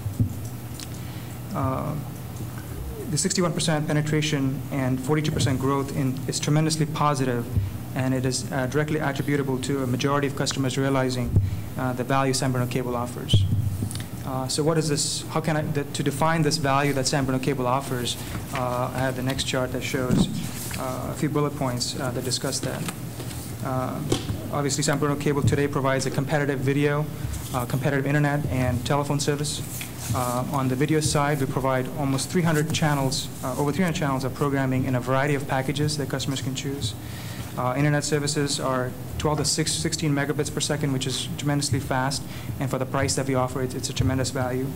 The 61% penetration and 42% growth is tremendously positive, and it is directly attributable to a majority of customers realizing the value San Bruno Cable offers. So what is this? How can to define this value that San Bruno Cable offers, I have the next chart that shows a few bullet points that discuss that. Obviously, San Bruno Cable today provides a competitive video, competitive internet, and telephone service. On the video side, we provide almost 300 channels, over 300 channels of programming in a variety of packages that customers can choose. Internet services are 12 to 16 megabits per second, which is tremendously fast, and for the price that we offer, it's a tremendous value.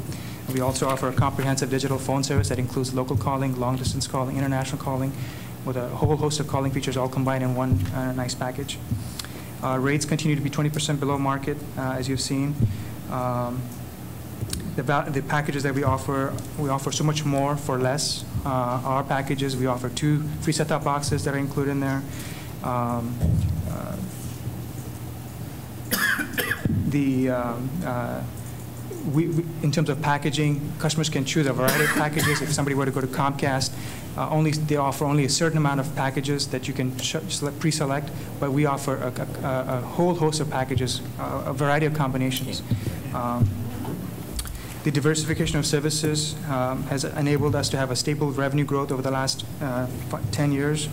We also offer a comprehensive digital phone service that includes local calling, long-distance calling, international calling, with a whole host of calling features all combined in one nice package. Rates continue to be 20% below market, as you've seen. The packages that we offer so much more for less. Our packages, we offer 2 free set-top boxes that are included in there. In terms of packaging, customers can choose a variety of packages. If somebody were to go to Comcast, they offer only a certain amount of packages that you can pre-select, but we offer a whole host of packages, a variety of combinations. The diversification of services has enabled us to have a stable revenue growth over the last 10 years.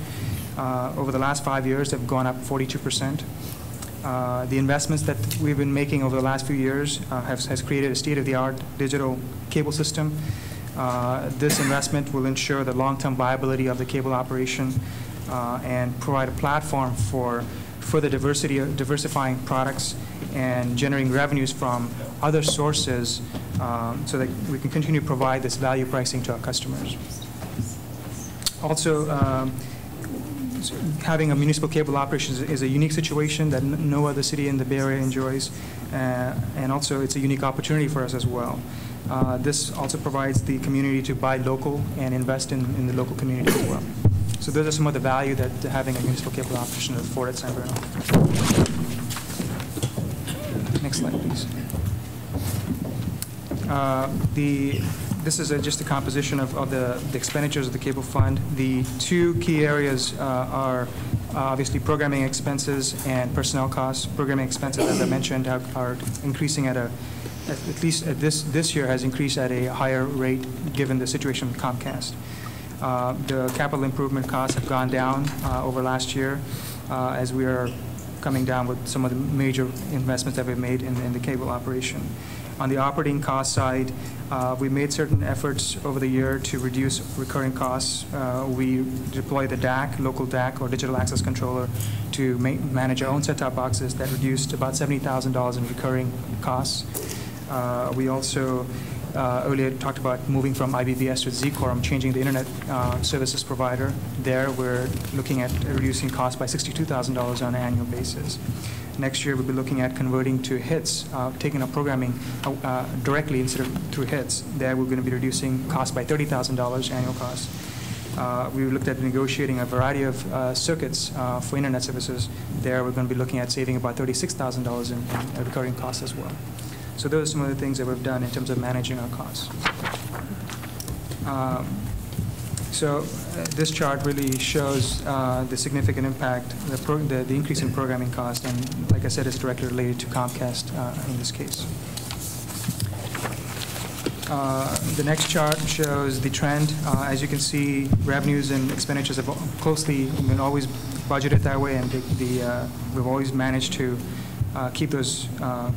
Over the last 5 years, they've gone up 42%. The investments that we've been making over the last few years has created a state-of-the-art digital cable system. This investment will ensure the long-term viability of the cable operation and provide a platform for further diversifying products and generating revenues from other sources so that we can continue to provide this value pricing to our customers. Also, having a municipal cable operation is a unique situation that no other city in the Bay Area enjoys, and also it's a unique opportunity for us as well. This also provides the community to buy local and invest in the local community as well. So those are some of the value that having a municipal cable operation afford at San Bruno. Next slide, please. This is just a composition of the expenditures of the cable fund. The two key areas are obviously programming expenses and personnel costs. Programming expenses, as I mentioned, are increasing at least this year has increased at a higher rate given the situation with Comcast. The capital improvement costs have gone down over last year as we are coming down with some of the major investments that we've made in the cable operation. On the operating cost side, we made certain efforts over the year to reduce recurring costs. We deployed the DAC, local DAC, or digital access controller, to manage our own set-top boxes. That reduced about $70,000 in recurring costs. We also earlier talked about moving from IBBS to Z-Quorum, changing the internet services provider. There, we're looking at reducing costs by $62,000 on an annual basis. Next year, we'll be looking at converting to hits, taking our programming directly instead of through hits. There, we're going to be reducing costs by $30,000 annual costs. We looked at negotiating a variety of circuits for internet services. There, we're going to be looking at saving about $36,000 in recurring costs as well. So those are some of the things that we've done in terms of managing our costs. This chart really shows the significant impact, the increase in programming cost, and like I said, it's directly related to Comcast in this case. The next chart shows the trend. As you can see, revenues and expenditures have closely been always budgeted that way, and we've always managed to keep those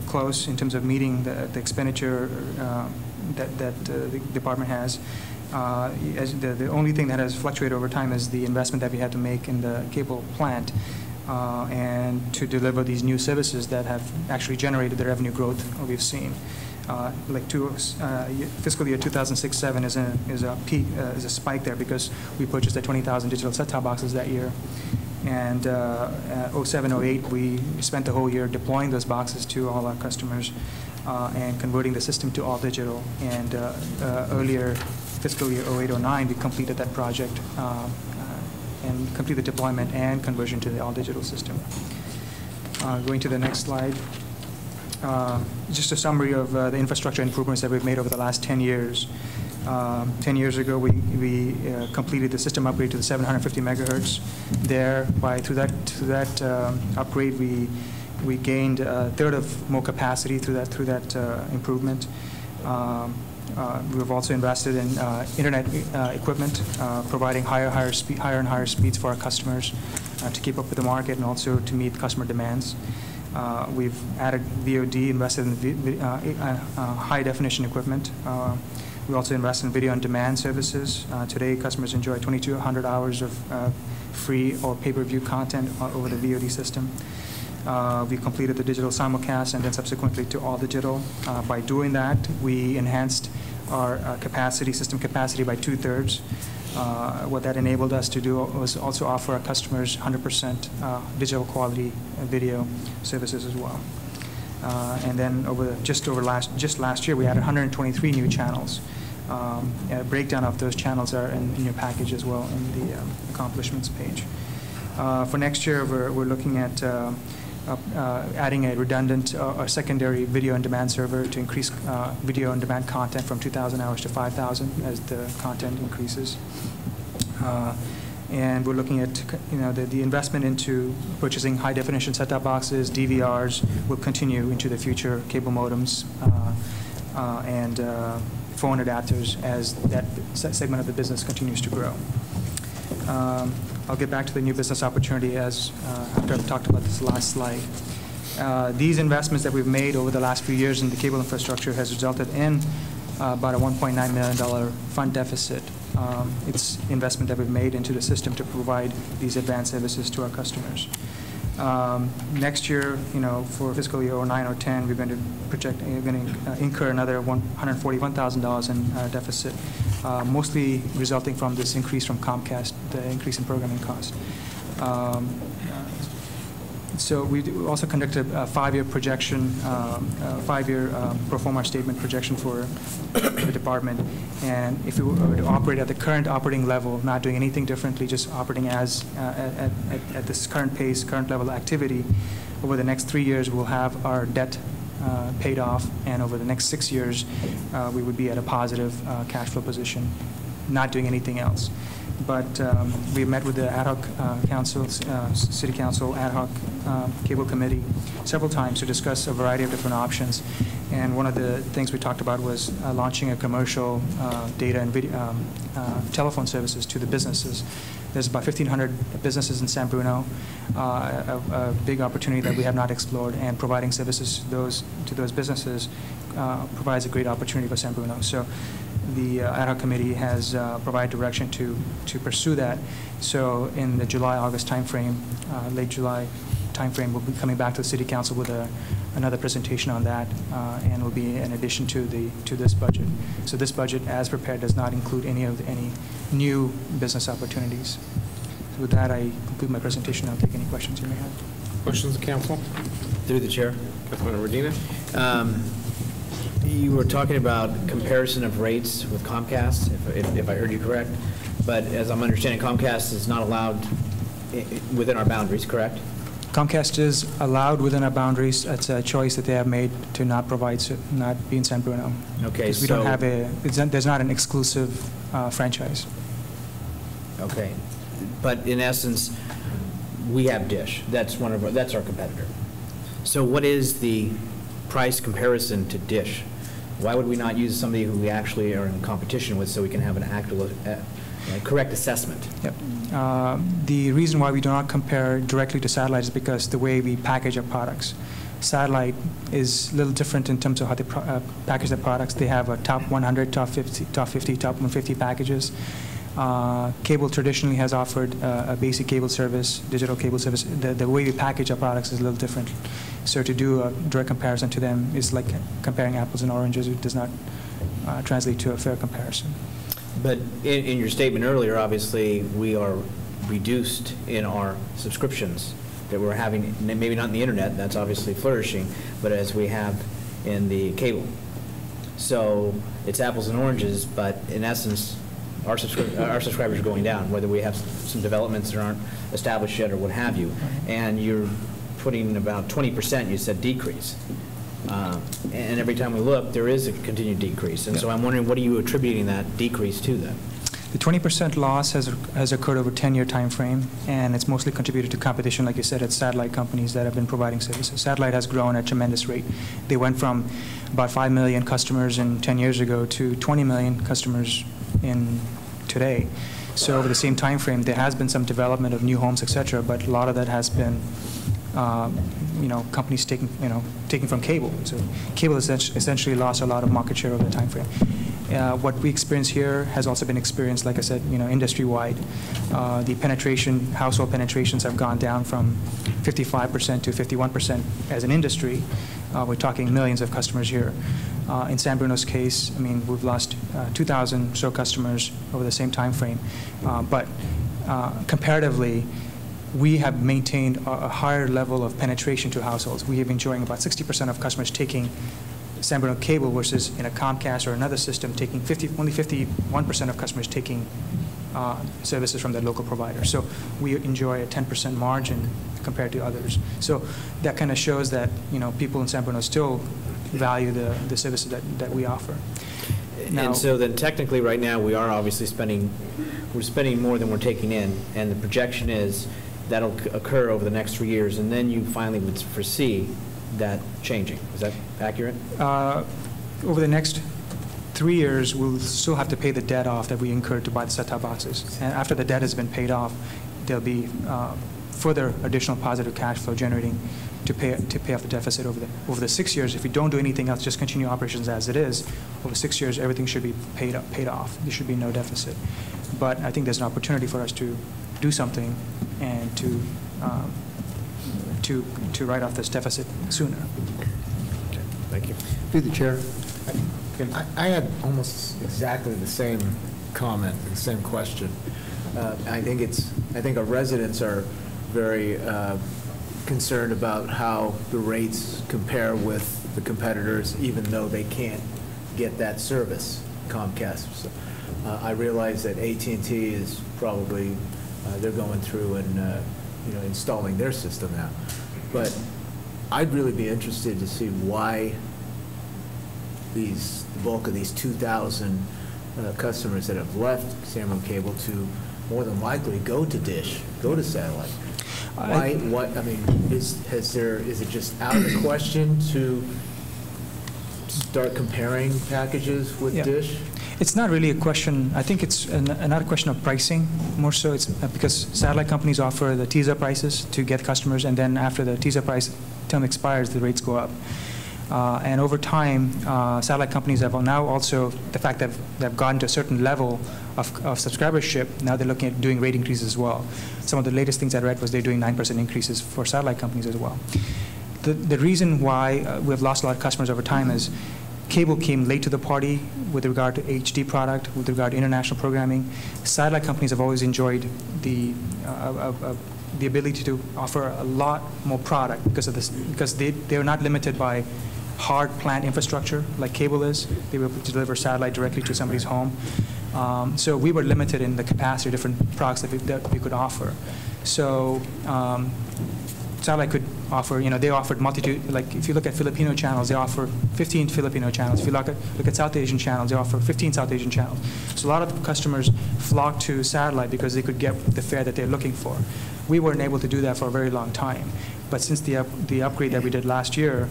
close in terms of meeting the expenditure that the department has. The only thing that has fluctuated over time is the investment that we had to make in the cable plant and to deliver these new services that have actually generated the revenue growth we've seen. Fiscal year 2006-07 is a peak, is a spike there because we purchased the 20,000 digital set-top boxes that year. And 07-08, we spent the whole year deploying those boxes to all our customers and converting the system to all digital. And earlier, fiscal year 08-09, we completed that project and completed deployment and conversion to the all digital system. Going to the next slide. Just a summary of the infrastructure improvements that we've made over the last 10 years. 10 years ago, we completed the system upgrade to the 750 megahertz. Through that upgrade, we gained a third of more capacity through that improvement. We've also invested in internet equipment, providing higher and higher speeds for our customers to keep up with the market and also to meet customer demands. We've added VOD, invested in high definition equipment. We also invest in video on demand services. Today, customers enjoy 2,200 hours of free or pay-per-view content over the VOD system. We completed the digital simulcast and then subsequently to all digital. By doing that, we enhanced our system capacity by 2/3. What that enabled us to do was also offer our customers 100% digital quality video services as well. And then just last year, we added 123 new channels. A breakdown of those channels are in your package as well in the accomplishments page. For next year, we're looking at adding a redundant or secondary video on demand server to increase video on demand content from 2,000 hours to 5,000 as the content increases. And we're looking at the investment into purchasing high definition set-top boxes, DVRs will continue into the future, cable modems, and phone adapters as that segment of the business continues to grow. I'll get back to the new business opportunity after I've talked about this last slide. These investments that we've made over the last few years in the cable infrastructure has resulted in about a $1.9 million fund deficit. It's investment that we've made into the system to provide these advanced services to our customers. Next year, for fiscal year 09 or 10, we're going to incur another $141,000 in deficit, mostly resulting from this increase from Comcast, the increase in programming cost. So we also conducted a 5-year projection, 5-year pro forma statement projection for the department. And if we were to operate at the current operating level, not doing anything differently, just operating as at this current pace, current level of activity, over the next 3 years, we'll have our debt paid off, and over the next 6 years, we would be at a positive cash flow position, not doing anything else. But we met with the ad hoc council, city council ad hoc cable committee several times to discuss a variety of different options. And one of the things we talked about was launching a commercial data and video, telephone services to the businesses. There's about 1,500 businesses in San Bruno, a big opportunity that we have not explored, and providing services to those businesses provides a great opportunity for San Bruno. So the ad hoc committee has provided direction to pursue that. So in the July-August timeframe, late July timeframe, we'll be coming back to the city council with another presentation on that, and will be in addition to this budget. So this budget, as prepared, does not include any new business opportunities. So with that, I conclude my presentation. I'll take any questions you may have. Questions, council? Through the chair. Councilman Medina? You were talking about comparison of rates with Comcast, if I heard you correct. But as I'm understanding, Comcast is not allowed within our boundaries, correct? Comcast is allowed within our boundaries. It's a choice that they have made to not be in San Bruno. Okay, because we don't have there's not an exclusive franchise. Okay, but in essence, we have Dish. That's our competitor. So what is the price comparison to Dish? Why would we not use somebody who we actually are in competition with so we can have an actual, correct assessment? Yep. The reason why we do not compare directly to satellite is because the way we package our products. Satellite is a little different in terms of how they package their products. They have a top 100, top 50, top 150 packages. Cable traditionally has offered a basic cable service, digital cable service. The way we package our products is a little different. So to do a direct comparison to them is like comparing apples and oranges. It does not translate to a fair comparison. But in your statement earlier, obviously, we are reduced in our subscriptions that we're having, maybe not in the internet, that's obviously flourishing, but as we have in the cable. So it's apples and oranges, but in essence, our subscribers are going down, whether we have some developments that aren't established yet or what have you. And you're putting about 20%, you said, decrease. And every time we look, there is a continued decrease. And so I'm wondering, what are you attributing that decrease to then? The 20% loss has occurred over a 10-year time frame, and it's mostly contributed to competition, like you said, at satellite companies that have been providing services. Satellite has grown at a tremendous rate. They went from about 5 million customers 10 years ago to 20 million customers in today. So over the same time frame, there has been some development of new homes, et cetera, but a lot of that has been companies taking from cable. So cable has essentially lost a lot of market share over the time frame. What we experience here has also been experienced, like I said, industry-wide. The household penetrations have gone down from 55% to 51% as an industry. We're talking millions of customers here. In San Bruno's case, we've lost 2,000 so customers over the same time frame. But comparatively, we have maintained a higher level of penetration to households. We have been enjoying about 60% of customers taking San Bruno cable versus in a Comcast or another system taking only 51% of customers taking services from their local provider. So we enjoy a 10% margin compared to others. So that kind of shows that people in San Bruno still value the services that we offer. Now, and so then technically right now we are obviously spending more than we're taking in, and the projection is that'll occur over the next 3 years, and then you finally would foresee that changing. Is that accurate? Over the next 3 years, we'll still have to pay the debt off that we incurred to buy the set-top boxes. And after the debt has been paid off, there'll be further additional positive cash flow generating to pay off the deficit over the 6 years. If we don't do anything else, just continue operations as it is, over 6 years, everything should be paid off. There should be no deficit. But I think there's an opportunity for us to do something and to write off this deficit sooner. Okay, thank you. Through the chair. I had almost exactly the same comment, the same question. I think our residents are very concerned about how the rates compare with the competitors, even though they can't get that service, Comcast. So, I realize that AT&T is probably, they're going through and installing their system now. But I'd really be interested to see why the bulk of these 2,000 customers that have left San Bruno Cable to more than likely go to Dish, go to satellite. Why? What? I mean, is it just out of the question to start comparing packages with Dish? It's not really a question. I think it's not a question of pricing. More so, it's because satellite companies offer the teaser prices to get customers, and then after the teaser price term expires, the rates go up. And over time, satellite companies have now also, the fact that they've gotten to a certain level of subscribership, now they're looking at doing rate increases as well. Some of the latest things I read was they're doing 9% increases for satellite companies as well. The reason why we've lost a lot of customers over time is cable came late to the party with regard to HD product, with regard to international programming. Satellite companies have always enjoyed the ability to offer a lot more product because of this, because they're not limited by hard plant infrastructure like cable is. They were able to deliver satellite directly to somebody's home. So we were limited in the capacity of different products that we could offer. So satellite could offer, they offered multitude, like if you look at Filipino channels, they offer 15 Filipino channels. If you look at South Asian channels, they offer 15 South Asian channels. So a lot of customers flock to satellite because they could get the fare that they're looking for. We weren't able to do that for a very long time. But since the upgrade that we did last year,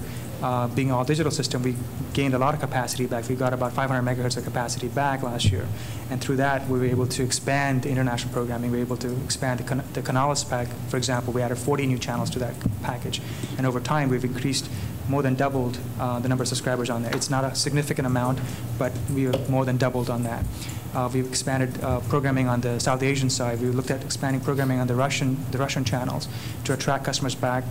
being an all-digital system, we gained a lot of capacity back. We got about 500 megahertz of capacity back last year. And through that, we were able to expand the international programming. We were able to expand the Canales pack. For example, we added 40 new channels to that package. And over time, we've increased, more than doubled the number of subscribers on there. It's not a significant amount, but we have more than doubled on that. We've expanded programming on the South Asian side. We looked at expanding programming on the Russian channels to attract customers back.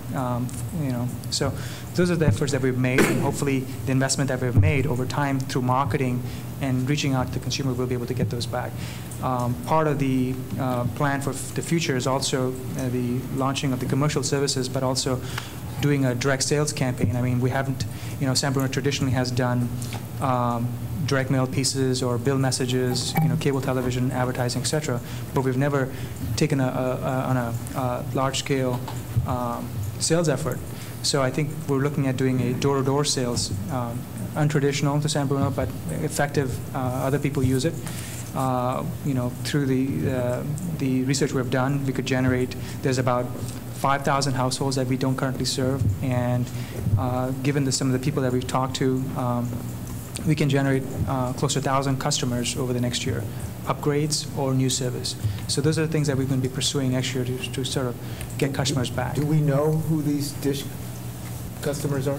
So those are the efforts that we've made, and hopefully the investment that we've made over time through marketing and reaching out to the consumer, we'll be able to get those back. Part of the plan for the future is also the launching of the commercial services, but also doing a direct sales campaign. I mean, we haven't, San Bruno traditionally has done direct mail pieces or bill messages, cable television, advertising, etc. But we've never taken on a large-scale sales effort. So I think we're looking at doing a door-to-door sales, untraditional to San Bruno, but effective. Other people use it. Through the research we've done, we could generate. There's about 5,000 households that we don't currently serve, and given some of the people that we've talked to, we can generate close to 1,000 customers over the next year, upgrades or new service. So those are the things that we're going to be pursuing next year to sort of get customers back. Do we know who these Dish customers are?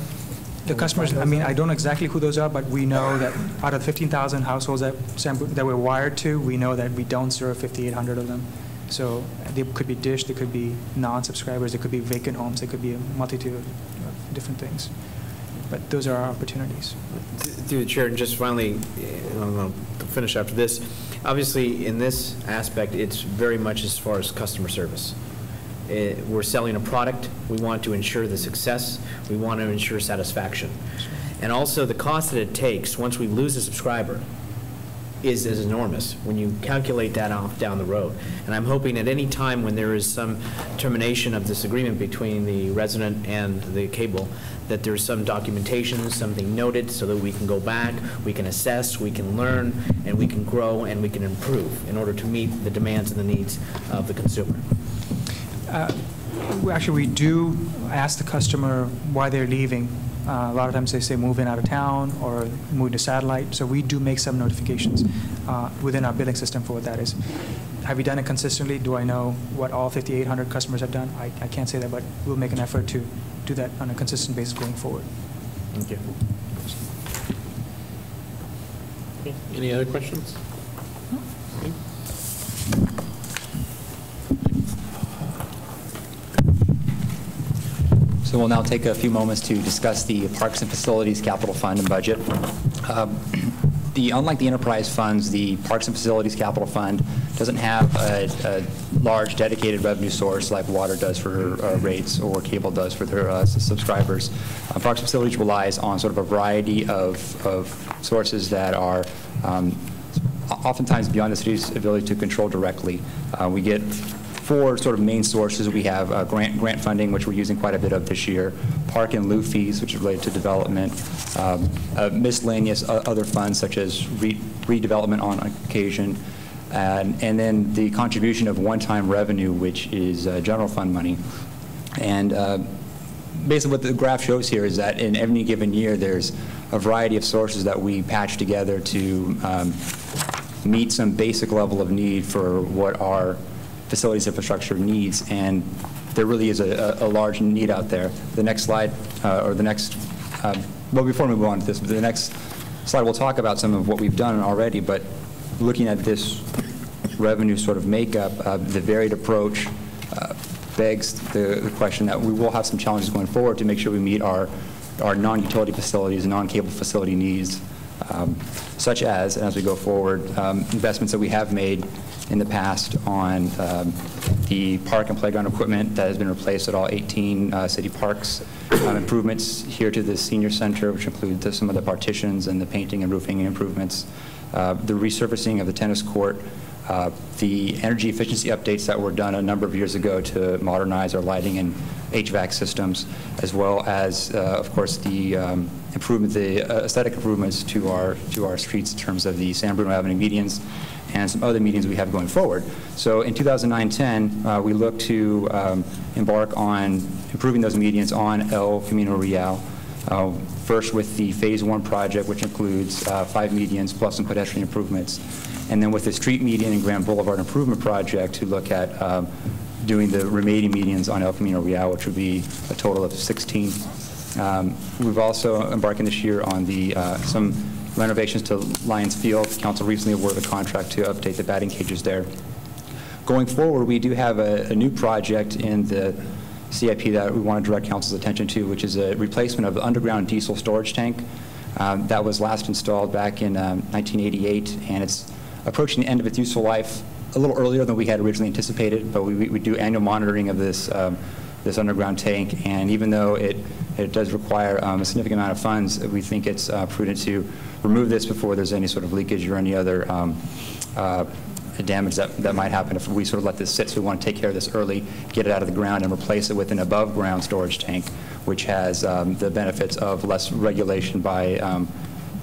The customers, I mean, I don't know exactly who those are, but we know that out of 15,000 households that we're wired to, we know that we don't serve 5,800 of them. So they could be Dish, they could be non-subscribers, they could be vacant homes, they could be a multitude of different things. But those are our opportunities. Through the chair, and just finally, I'll finish after this. Obviously, in this aspect, it's very much as far as customer service. We're selling a product. We want to ensure the success. We want to ensure satisfaction. And also the cost that it takes once we lose a subscriber is enormous when you calculate that off down the road. And I'm hoping at any time when there is some termination of this agreement between the resident and the cable, that there's some documentation, something noted, so that we can go back, we can assess, we can learn, and we can grow, and we can improve in order to meet the demands and the needs of the consumer. Actually, we do ask the customer why they're leaving. A lot of times they say moving out of town or moving to satellite, so we do make some notifications within our billing system for what that is. have we done it consistently? Do I know what all 5,800 customers have done? I can't say that, but we'll make an effort to do that on a consistent basis going forward. Thank you. Okay. Any other questions? Okay. So we'll now take a few moments to discuss the Parks and Facilities Capital Fund and budget. Unlike the enterprise funds, the Parks and Facilities Capital Fund doesn't have a large dedicated revenue source like water does for rates or cable does for their subscribers. Parks and Facilities relies on sort of a variety of sources that are oftentimes beyond the city's ability to control directly. We get four sort of main sources. We have grant funding, which we're using quite a bit of this year, park and lieu fees, which are related to development, miscellaneous other funds such as redevelopment on occasion, and then the contribution of one-time revenue, which is general fund money. And basically what the graph shows here is that in any given year, there's a variety of sources that we patch together to meet some basic level of need for what our facilities infrastructure needs, and there really is a large need out there. The next slide, or the next, well, before we move on to this, the next slide we'll talk about some of what we've done already, but looking at this revenue sort of makeup, the varied approach begs the question that we will have some challenges going forward to make sure we meet our non-utility facilities and non-cable facility needs, such as we go forward, investments that we have made in the past on the park and playground equipment that has been replaced at all 18 city parks, improvements here to the senior center, which include some of the partitions and the painting and roofing improvements, the resurfacing of the tennis court, the energy efficiency updates that were done a number of years ago to modernize our lighting and HVAC systems, as well as, of course, the aesthetic improvements to our streets in terms of the San Bruno Avenue medians and some other medians we have going forward. So in 2009-10, we look to embark on improving those medians on El Camino Real. First with the Phase 1 project, which includes 5 medians plus some pedestrian improvements. And then with the street median and Grand Boulevard improvement project to look at doing the remaining medians on El Camino Real, which would be a total of 16. We've also embarking this year on some renovations to Lions Field. Council recently awarded a contract to update the batting cages there. Going forward, we do have a new project in the CIP that we want to direct council's attention to, which is a replacement of the underground diesel storage tank that was last installed back in 1988, and it's approaching the end of its useful life a little earlier than we had originally anticipated, but we do annual monitoring of this underground tank, and even though it does require a significant amount of funds, we think it's prudent to remove this before there's any sort of leakage or any other damage that might happen if we sort of let this sit. So we want to take care of this early, get it out of the ground, and replace it with an above-ground storage tank, which has the benefits of less regulation by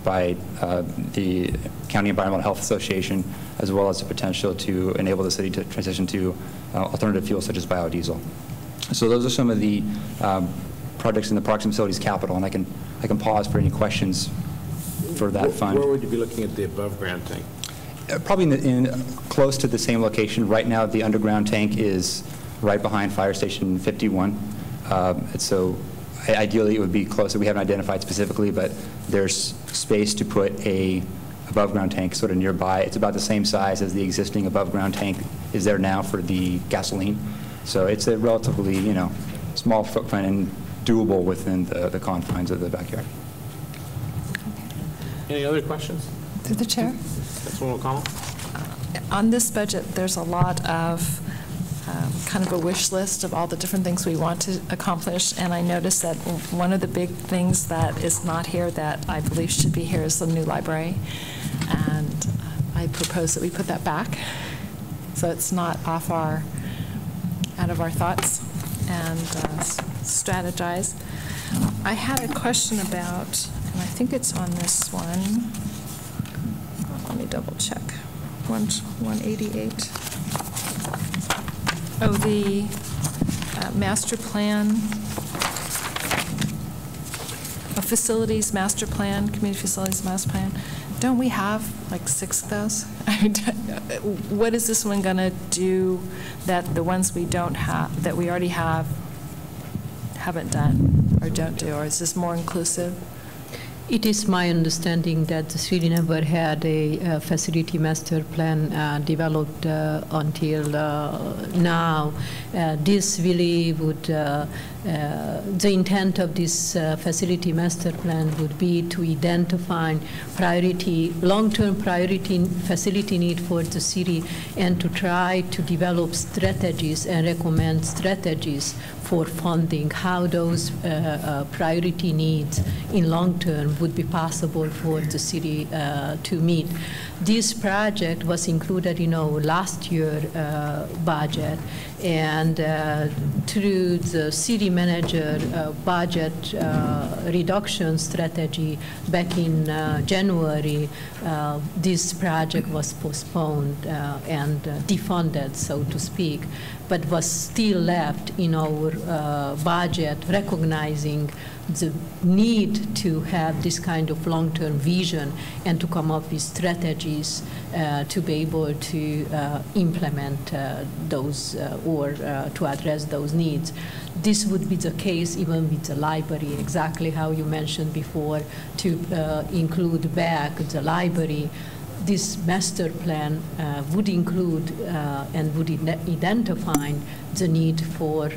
the County Environmental Health Association, as well as the potential to enable the city to transition to alternative fuels such as biodiesel. So those are some of the projects in the Parks and Facilities Capital, and I can pause for any questions for that fund. Where would you be looking at the above-ground tank? Probably in close to the same location. Right now, the underground tank is right behind Fire Station 51. So ideally, it would be closer. We haven't identified specifically, but there's space to put a above-ground tank sort of nearby. It's about the same size as the existing above-ground tank is there now for the gasoline. So it's a relatively, small footprint and doable within the confines of the backyard. Any other questions? Through the chair. Councilwoman O'Connell? On this budget, there's a lot of kind of a wish list of all the different things we want to accomplish, and I noticed that one of the big things that is not here that I believe should be here is the new library, and I propose that we put that back so it's not out of our thoughts and strategize. I had a question about, and I think it's on this one. Let me double check. 188. Oh, the master plan, facilities master plan, community facilities master plan. Don't we have like 6 of those? What is this one going to do that the ones we don't have, that we already have, haven't done or don't do? Or is this more inclusive? It is my understanding that the city never had a facility master plan developed until now. This really would, the intent of this facility master plan would be to identify priority, long-term priority facility need for the city, and to try to develop strategies and recommend strategies for funding, how those priority needs in long term would be possible for the city to meet. This project was included in our last year budget, and through the city manager budget reduction strategy back in January, this project was postponed and defunded, so to speak, but was still left in our budget, recognizing the need to have this kind of long-term vision and to come up with strategies to be able to implement those or to address those needs. This would be the case even with the library, exactly how you mentioned before, to include back the library. This master plan would include and would identify the need for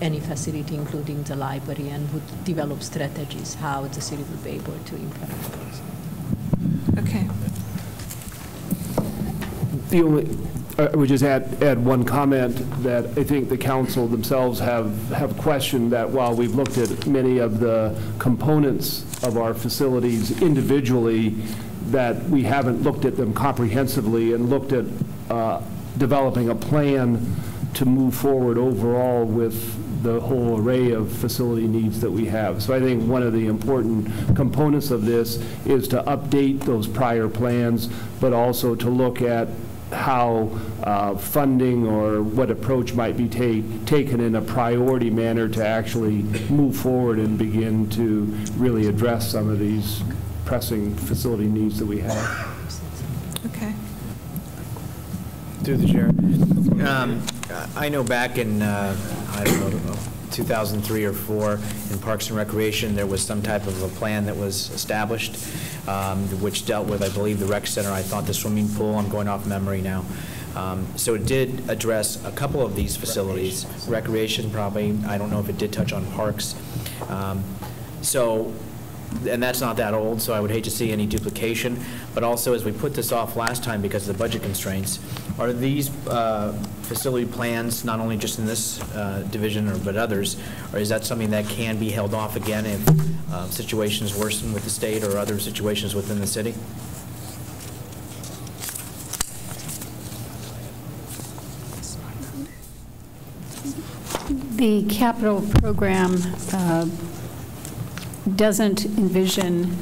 any facility, including the library, and would develop strategies how the city would be able to implement those. Okay. The only, I would just add one comment that I think the council themselves have questioned, that while we've looked at many of the components of our facilities individually, that we haven't looked at them comprehensively and looked at developing a plan to move forward overall with the whole array of facility needs that we have. So I think one of the important components of this is to update those prior plans, but also to look at how funding or what approach might be taken in a priority manner to actually move forward and begin to really address some of these pressing facility needs that we have. Okay. Through the chair. I know back in, I don't know, 2003 or 4, in Parks and Recreation, there was some type of a plan that was established, which dealt with, I believe, the rec center. I thought the swimming pool. I'm going off memory now. So it did address a couple of these facilities. Recreation, probably. I don't know if it did touch on parks. And that's not that old, so I would hate to see any duplication. But also, as we put this off last time because of the budget constraints, are these facility plans not only just in this division but others, or is that something that can be held off again if situations worsen with the state or other situations within the city? The capital program doesn't envision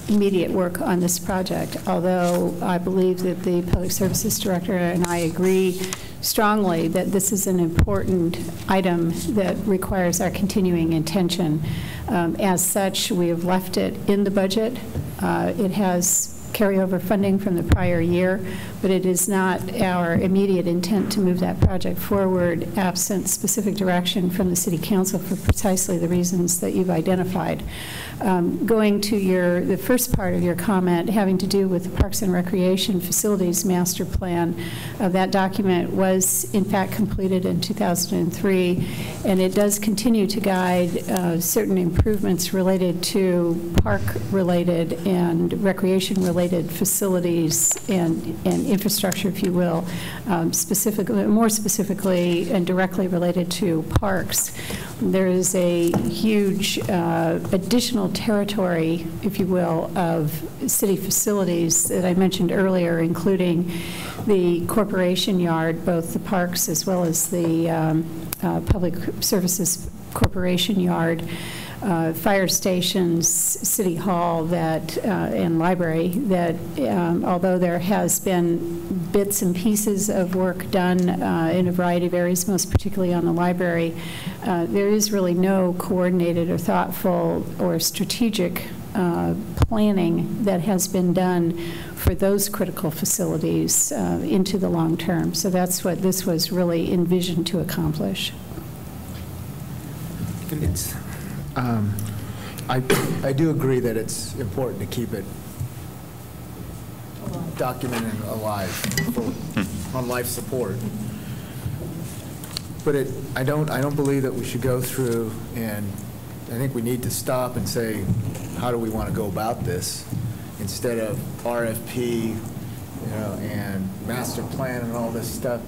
immediate work on this project, although I believe that the Public Services Director and I agree strongly that this is an important item that requires our continuing attention. As such, we have left it in the budget. It has carryover funding from the prior year, but it is not our immediate intent to move that project forward absent specific direction from the City Council for precisely the reasons that you've identified. Going to the first part of your comment having to do with the Parks and Recreation Facilities Master Plan, that document was in fact completed in 2003, and it does continue to guide certain improvements related to park-related and recreation-related facilities and infrastructure, if you will, more specifically and directly related to parks. There is a huge additional territory, if you will, of city facilities that I mentioned earlier, including the Corporation Yard, both the parks as well as the Public Services Corporation Yard, fire stations, City Hall, and library, that although there has been bits and pieces of work done in a variety of areas, most particularly on the library, there is really no coordinated or thoughtful or strategic planning that has been done for those critical facilities into the long term. So that's what this was really envisioned to accomplish. It's, I do agree that it's important to keep it documented and alive on life support. But I don't believe that we should go through, and I think we need to stop and say, how do we want to go about this, instead of RFP, and master plan and all this stuff.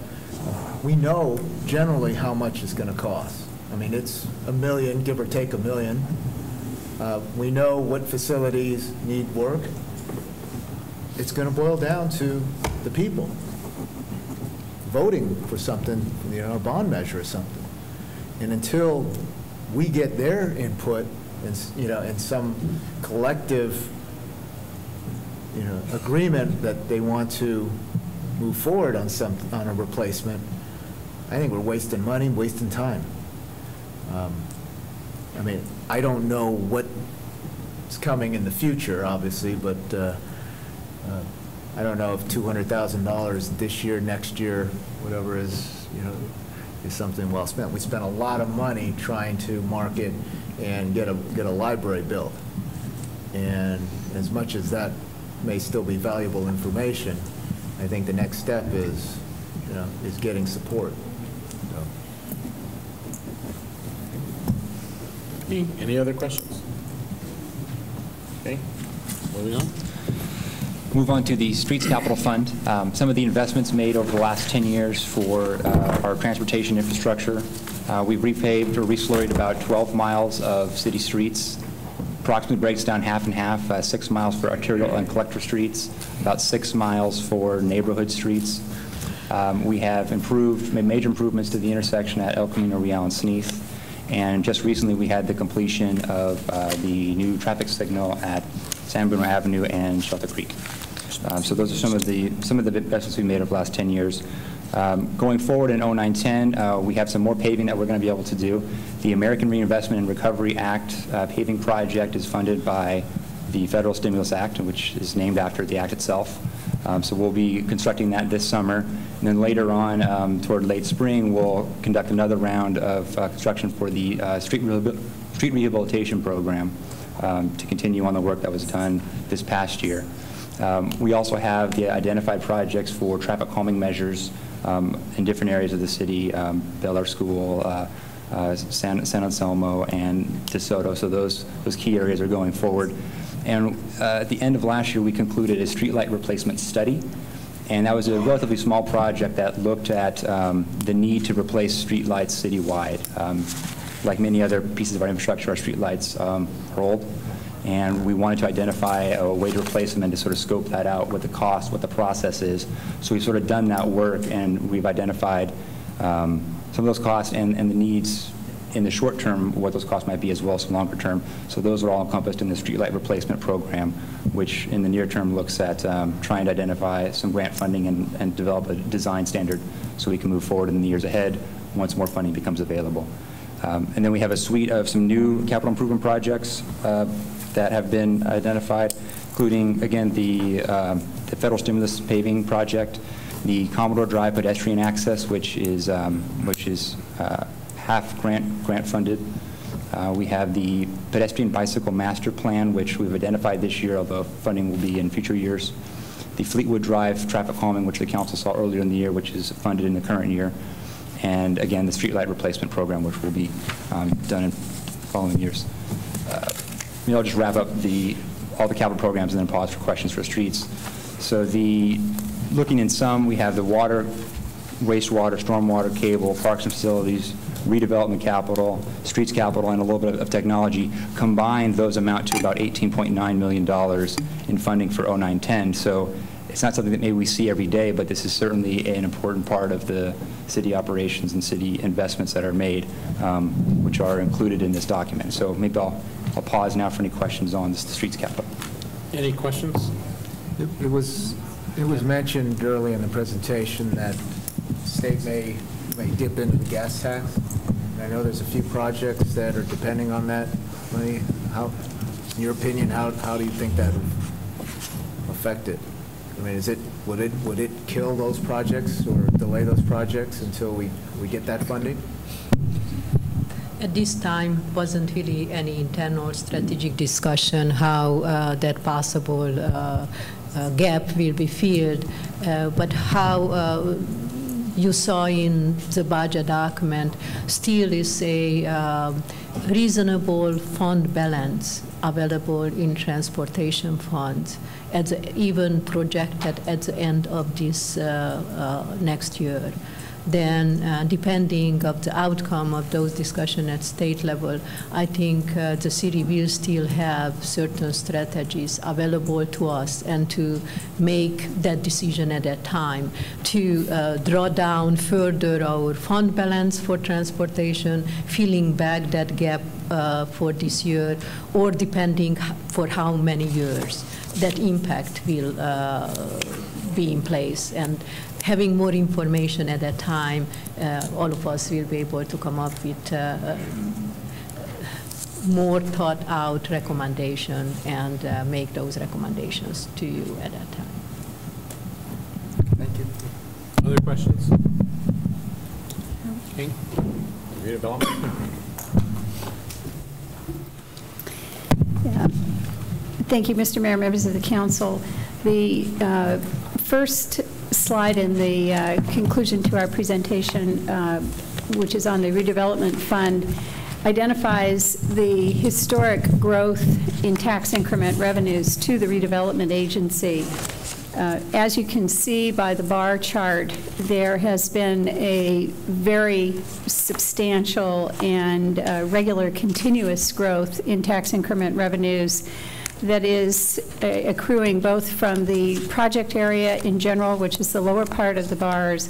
We know generally how much it's going to cost. I mean, it's $1 million, give or take $1 million. We know what facilities need work. It's going to boil down to the people voting for something, a bond measure or something. And until we get their input in some collective, agreement that they want to move forward on a replacement, I think we're wasting money, wasting time. I mean, I don't know what's coming in the future, obviously, but I don't know if $200,000 this year, next year, whatever is something well spent. We spent a lot of money trying to market and get a library built. And as much as that may still be valuable information, I think the next step is getting support. So. Any other questions? Okay, moving on. Move on to the Streets Capital Fund. Some of the investments made over the last 10 years for our transportation infrastructure. We've repaved or reslurried about 12 miles of city streets. Approximately breaks down half and half, 6 miles for arterial and collector streets, about 6 miles for neighborhood streets. We have made major improvements to the intersection at El Camino Real and Sneath. And just recently we had the completion of the new traffic signal at San Bruno Avenue and Shelter Creek. So those are some of the investments we made over the last 10 years. Going forward in 09-10, we have some more paving that we're going to be able to do. The American Reinvestment and Recovery Act paving project is funded by the Federal Stimulus Act, which is named after the act itself. So we'll be constructing that this summer. And then later on, toward late spring, we'll conduct another round of construction for the street rehabilitation program to continue on the work that was done this past year. We also have the identified projects for traffic calming measures in different areas of the city, Bel Air School, San Anselmo, and DeSoto. So those key areas are going forward. And at the end of last year, we concluded a streetlight replacement study. And that was a relatively small project that looked at the need to replace streetlights citywide. Like many other pieces of our infrastructure, our streetlights are old. And we wanted to identify a way to replace them and to sort of scope that out, what the cost, what the process is. So we've sort of done that work, and we've identified some of those costs and the needs in the short term, what those costs might be, as well as longer term. So those are all encompassed in the streetlight replacement program, which in the near term looks at trying to identify some grant funding and develop a design standard so we can move forward in the years ahead once more funding becomes available. And then we have a suite of some new capital improvement projects that have been identified, including, again, the federal stimulus paving project, the Commodore Drive pedestrian access, which is half grant funded. We have the pedestrian bicycle master plan, which we've identified this year, although funding will be in future years. The Fleetwood Drive traffic calming, which the council saw earlier in the year, which is funded in the current year. And again, the streetlight replacement program, which will be done in following years. I'll just wrap up all the capital programs and then pause for questions for streets. So looking in sum, we have the water, wastewater, stormwater, cable, parks and facilities, redevelopment capital, streets capital, and a little bit of technology. Combined, those amount to about $18.9 million in funding for 09-10. So it's not something that maybe we see every day, but this is certainly an important part of the city operations and city investments that are made, which are included in this document. So maybe I'll pause now for any questions on the streets capital. Any questions? It was mentioned early in the presentation that the state may dip into the gas tax. And I know there's a few projects that are depending on that money. In your opinion, how do you think that will affect it? I mean, would it kill those projects or delay those projects until we get that funding? At this time, wasn't really any internal strategic discussion how that possible gap will be filled, but how you saw in the budget document still is a reasonable fund balance available in transportation funds, even projected at the end of this next year. Then, depending of the outcome of those discussions at state level, I think the city will still have certain strategies available to us and to make that decision at that time to draw down further our fund balance for transportation, filling back that gap for this year, or depending for how many years that impact will be in place. And having more information at that time, all of us will be able to come up with more thought-out recommendation and make those recommendations to you at that time. Thank you. Other questions? King? Redevelopment? Yeah. Thank you, Mr. Mayor, members of the council. The first slide in the conclusion to our presentation, which is on the redevelopment fund, identifies the historic growth in tax increment revenues to the redevelopment agency. As you can see by the bar chart, there has been a very substantial and regular continuous growth in tax increment revenues that is accruing both from the project area in general, which is the lower part of the bars,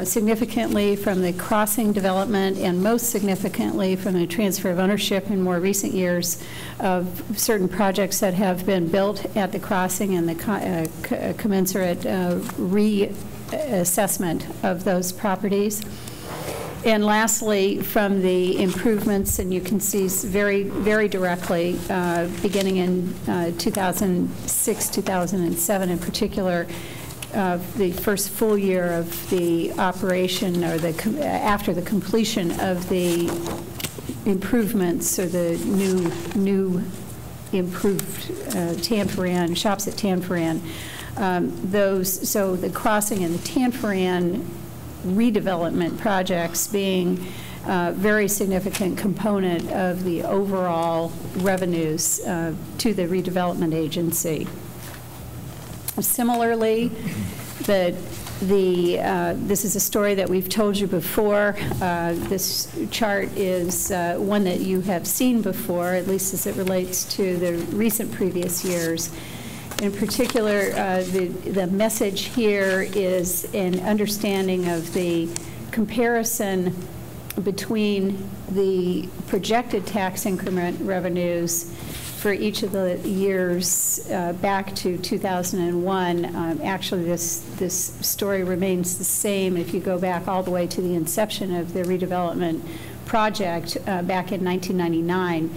significantly from the crossing development, and most significantly from the transfer of ownership in more recent years of certain projects that have been built at the crossing and the commensurate reassessment of those properties. And lastly, from the improvements, and you can see very, very directly, beginning in 2006, 2007 in particular, the first full year of the operation, or after the completion of the improvements, or the new improved Tanforan, shops at Tanforan, so the crossing and the Tanforan redevelopment projects being a very significant component of the overall revenues to the redevelopment agency. Similarly, this is a story that we've told you before. This chart is one that you have seen before, at least as it relates to the recent previous years. In particular, the message here is an understanding of the comparison between the projected tax increment revenues for each of the years back to 2001. Actually, this story remains the same if you go back all the way to the inception of the redevelopment project back in 1999.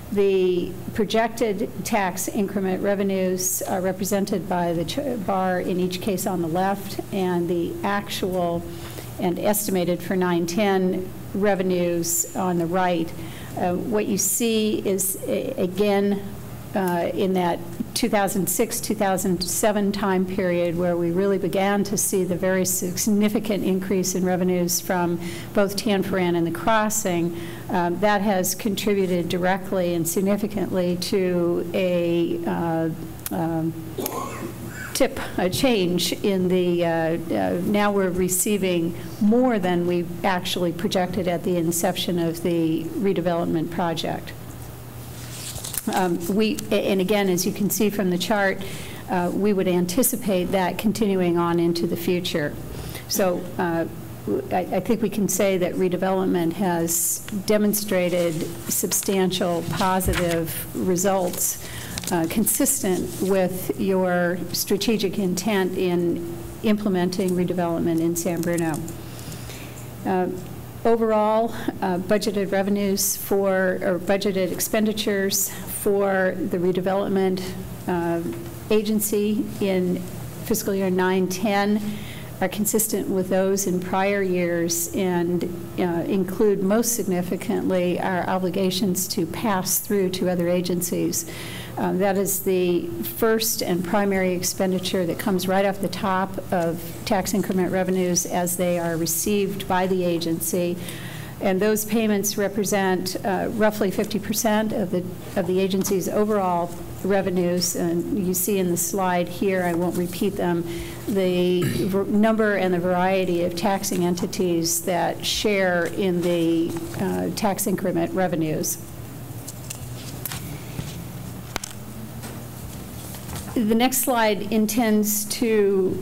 The projected tax increment revenues are represented by the bar in each case on the left, and the actual and estimated for 9/10 revenues on the right. What you see is, again, in that 2006-2007 time period where we really began to see the very significant increase in revenues from both Tanforan and the crossing, that has contributed directly and significantly to a change in the, now we're receiving more than we actually projected at the inception of the redevelopment project. And again, as you can see from the chart, we would anticipate that continuing on into the future. So I think we can say that redevelopment has demonstrated substantial positive results consistent with your strategic intent in implementing redevelopment in San Bruno. Overall, budgeted revenues or budgeted expenditures for the redevelopment agency in fiscal year 9-10 are consistent with those in prior years and include most significantly our obligations to pass through to other agencies. That is the first and primary expenditure that comes right off the top of tax increment revenues as they are received by the agency. And those payments represent roughly 50% of the agency's overall revenues. And you see in the slide here, I won't repeat them, the number and the variety of taxing entities that share in the tax increment revenues. The next slide intends to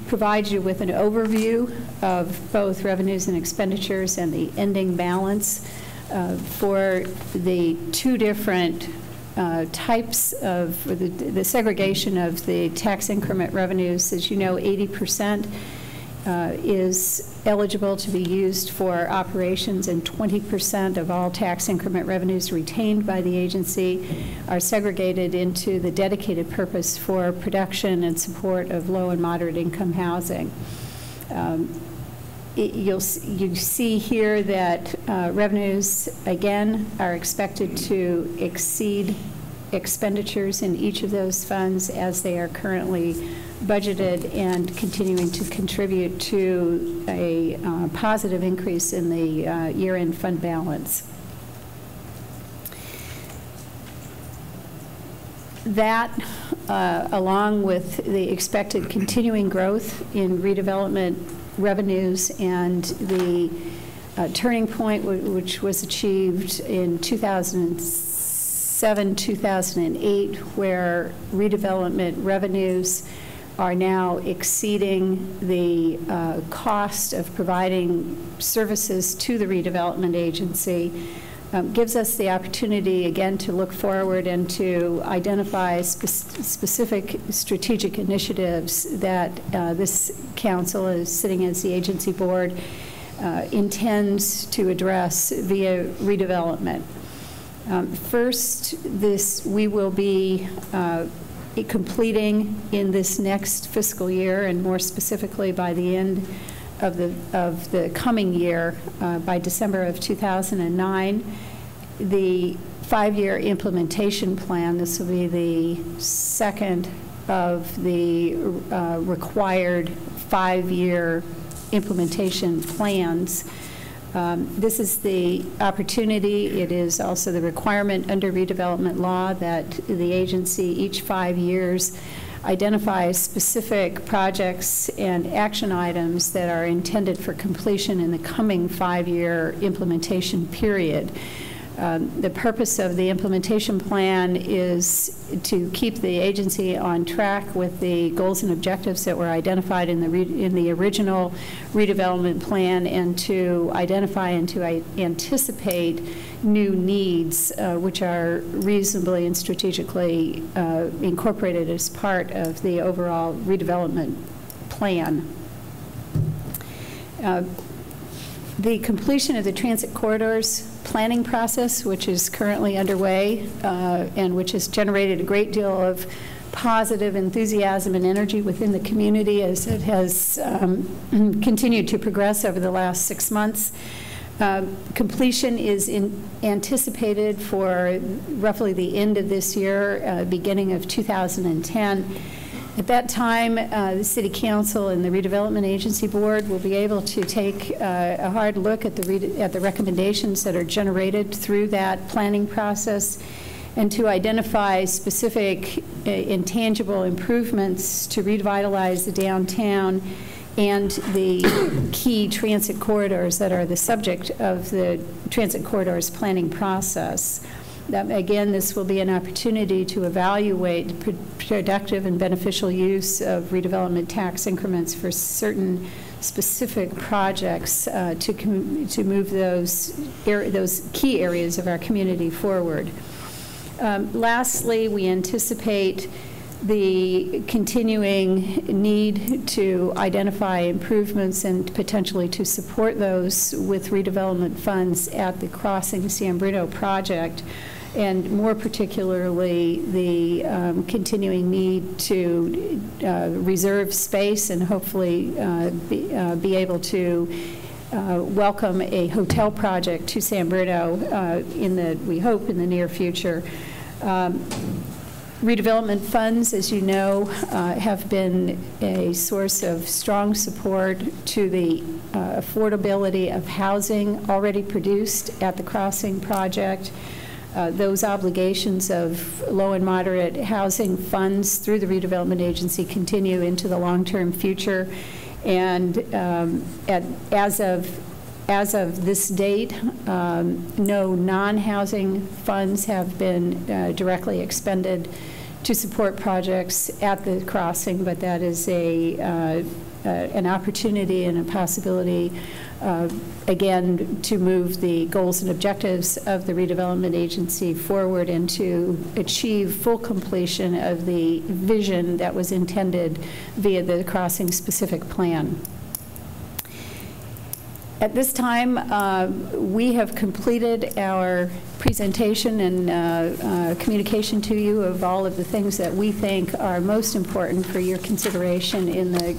provide you with an overview of both revenues and expenditures and the ending balance for the two different types of the segregation of the tax increment revenues. As you know, 80% is eligible to be used for operations, and 20% of all tax increment revenues retained by the agency are segregated into the dedicated purpose for production and support of low and moderate income housing. You see here that revenues, again, are expected to exceed expenditures in each of those funds as they are currently budgeted and continuing to contribute to a positive increase in the year-end fund balance. That, along with the expected continuing growth in redevelopment revenues and the turning point which was achieved in 2007-2008, where redevelopment revenues are now exceeding the cost of providing services to the redevelopment agency, gives us the opportunity again to look forward and to identify specific strategic initiatives that this council, is sitting as the agency board, intends to address via redevelopment. First, we will be completing in this next fiscal year, and more specifically by the end of the coming year, by December of 2009, the 5-year implementation plan. This will be the second of the required 5-year implementation plans. This is the opportunity. It is also the requirement under redevelopment law that the agency each 5 years identifies specific projects and action items that are intended for completion in the coming 5-year implementation period. The purpose of the implementation plan is to keep the agency on track with the goals and objectives that were identified in the original redevelopment plan, and to identify and to anticipate new needs which are reasonably and strategically incorporated as part of the overall redevelopment plan. The completion of the transit corridors planning process, which is currently underway and which has generated a great deal of positive enthusiasm and energy within the community as it has continued to progress over the last 6 months. Completion is anticipated for roughly the end of this year, beginning of 2010. At that time, the City Council and the Redevelopment Agency Board will be able to take a hard look at the recommendations that are generated through that planning process, and to identify specific intangible improvements to revitalize the downtown and the key transit corridors that are the subject of the transit corridors planning process. Again, this will be an opportunity to evaluate productive and beneficial use of redevelopment tax increments for certain specific projects to move those key areas of our community forward. Lastly, we anticipate the continuing need to identify improvements and potentially to support those with redevelopment funds at the Crossing San Bruno project, and more particularly the continuing need to reserve space and hopefully be able to welcome a hotel project to San Bruno we hope in the near future. Redevelopment funds, as you know, have been a source of strong support to the affordability of housing already produced at the Crossing project. Those obligations of low and moderate housing funds through the redevelopment agency continue into the long-term future. And as of this date, no non-housing funds have been directly expended to support projects at the Crossing, but that is an opportunity and a possibility, again, to move the goals and objectives of the redevelopment agency forward and to achieve full completion of the vision that was intended via the Crossing specific plan. At this time, we have completed our presentation and communication to you of all of the things that we think are most important for your consideration in the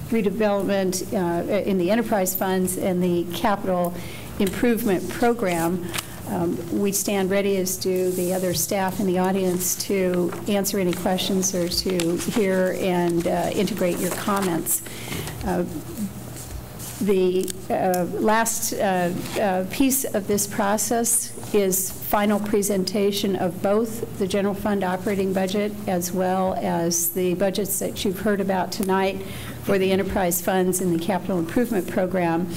redevelopment, in the enterprise funds and the capital improvement program. We stand ready, as do the other staff in the audience, to answer any questions or to hear and integrate your comments. The last piece of this process is final presentation of both the general fund operating budget as well as the budgets that you've heard about tonight for the enterprise funds and the capital improvement program.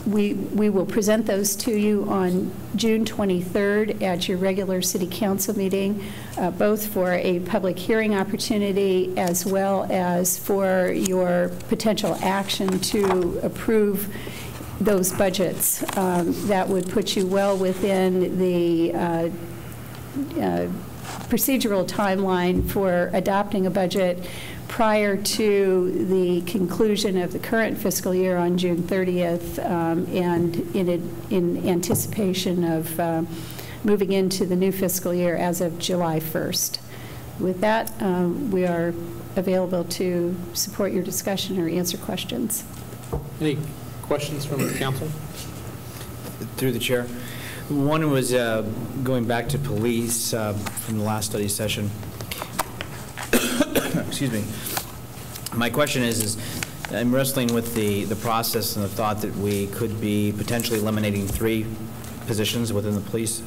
We will present those to you on June 23rd at your regular City Council meeting, both for a public hearing opportunity as well as for your potential action to approve those budgets. That would put you well within the procedural timeline for adopting a budget prior to the conclusion of the current fiscal year on June 30th, and in anticipation of moving into the new fiscal year as of July 1st. With that, we are available to support your discussion or answer questions. Any questions from the council? Through the chair. One was going back to police from the last study session. Excuse me. My question is I'm wrestling with the process and the thought that we could be potentially eliminating 3 positions within the police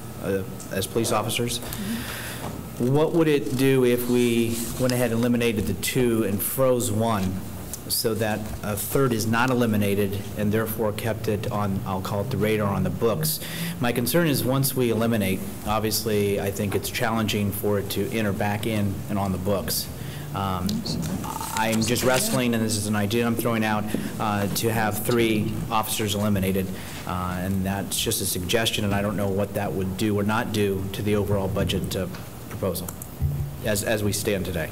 as police officers. Mm-hmm. What would it do if we went ahead and eliminated the 2 and froze 1 so that a 3rd is not eliminated and therefore kept it on, I'll call it the radar on the books? My concern is once we eliminate, obviously I think it's challenging for it to enter back in and on the books. I'm just wrestling, and this is an idea I'm throwing out, to have 3 officers eliminated, and that's just a suggestion, and I don't know what that would do or not do to the overall budget proposal as we stand today.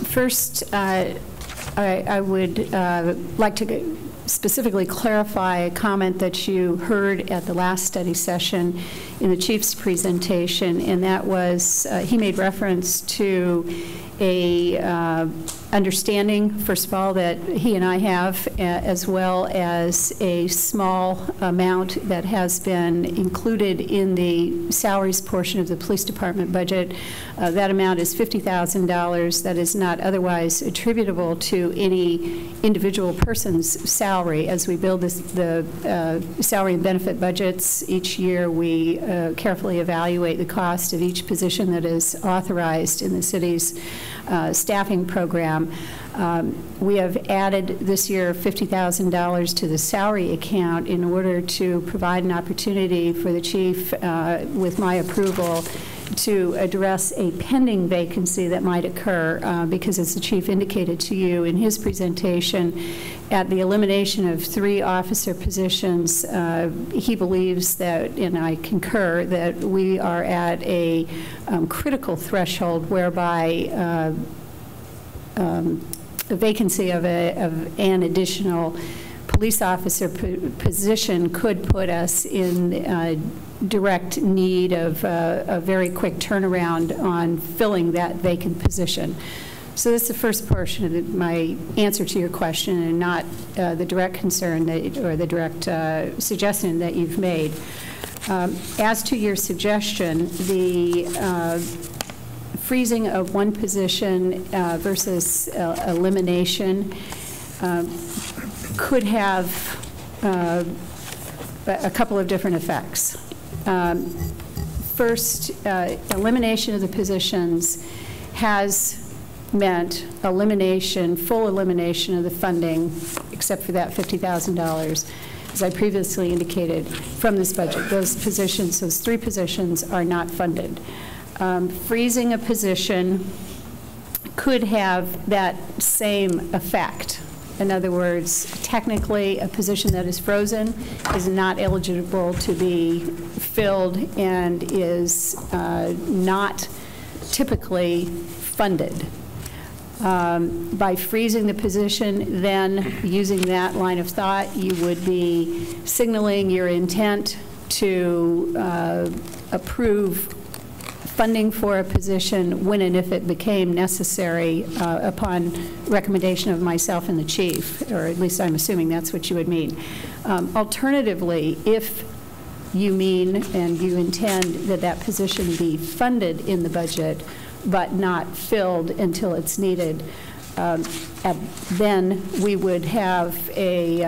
First, I would like to specifically clarify a comment that you heard at the last study session in the chief's presentation, and that was he made reference to a understanding, first of all, that he and I have, as well as a small amount that has been included in the salaries portion of the police department budget. That amount is $50,000 that is not otherwise attributable to any individual person's salary. As we build the salary and benefit budgets each year, we carefully evaluate the cost of each position that is authorized in the city's staffing program. We have added this year $50,000 to the salary account in order to provide an opportunity for the chief, with my approval, to address a pending vacancy that might occur, because as the chief indicated to you in his presentation, at the elimination of 3 officer positions, he believes that, and I concur, that we are at a critical threshold whereby a vacancy of an additional police officer position could put us in direct need of a very quick turnaround on filling that vacant position. So that's the first portion of my answer to your question, and not the direct concern that, or the direct suggestion that you've made. As to your suggestion, the freezing of one position versus elimination could have a couple of different effects. First, elimination of the positions has meant elimination, full elimination of the funding, except for that $50,000, as I previously indicated, from this budget. Those positions, those 3 positions, are not funded. Freezing a position could have that same effect. In other words, technically, a position that is frozen is not eligible to be filled and is not typically funded. By freezing the position, then using that line of thought, you would be signaling your intent to approve funding for a position when and if it became necessary upon recommendation of myself and the chief, or at least I'm assuming that's what you would mean. Alternatively, if you mean and you intend that that position be funded in the budget but not filled until it's needed, then we would have a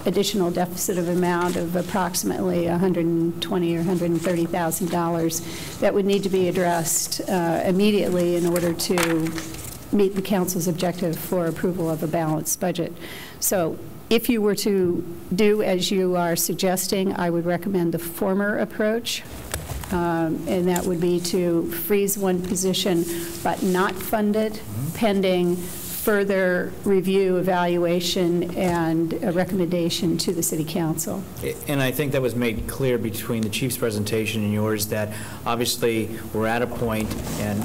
additional deficit of amount of approximately $120,000 or $130,000 that would need to be addressed immediately in order to meet the council's objective for approval of a balanced budget. So if you were to do as you are suggesting, I would recommend the former approach. And that would be to freeze one position but not fund it, pending further review, evaluation, and a recommendation to the City Council. And I think that was made clear between the chief's presentation and yours, that obviously we're at a point, and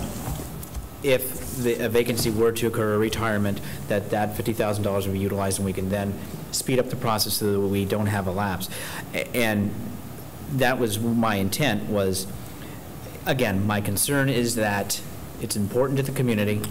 if a vacancy were to occur, a retirement, that $50,000 will be utilized, and we can then speed up the process so that we don't have a lapse. And that was my intent. Was, again, my concern is that it's important to the community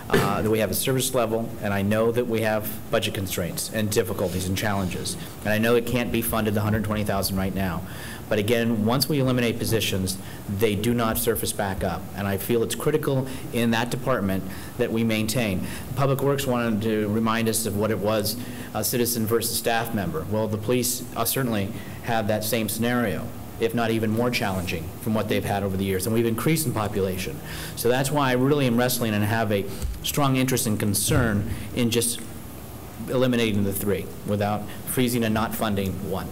that we have a service level, and I know that we have budget constraints and difficulties and challenges, and I know it can't be funded the $120,000 right now. But again, once we eliminate positions, they do not surface back up, and I feel it's critical in that department that we maintain. Public Works wanted to remind us of what it was, a citizen versus staff member. Well, the police certainly have that same scenario, if not even more challenging from what they've had over the years. And we've increased in population. So that's why I really am wrestling and have a strong interest and concern in just eliminating the 3 without freezing and not funding 1.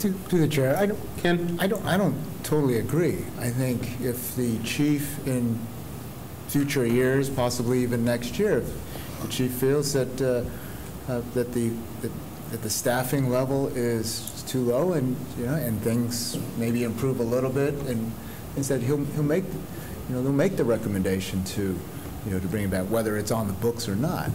To the chair, I don't totally agree. I think if the chief in future years, possibly even next year, if the chief feels that that the staffing level is too low, and and things maybe improve a little bit, and instead he'll make they'll make the recommendation to to bring it back, whether it's on the books or not.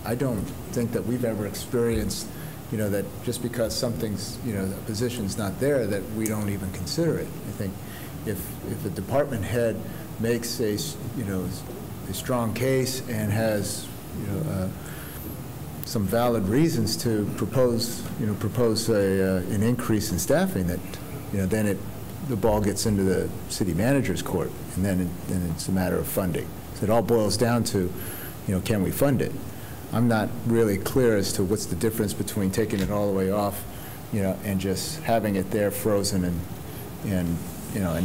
I don't think that we've ever experienced that just because something's a position's not there, that we don't even consider it. I think if a department head makes a a strong case and has some valid reasons to propose an increase in staffing, that then the ball gets into the city manager's court, and then it's a matter of funding. So it all boils down to can we fund it? I'm not really clear as to what's the difference between taking it all the way off and just having it there frozen and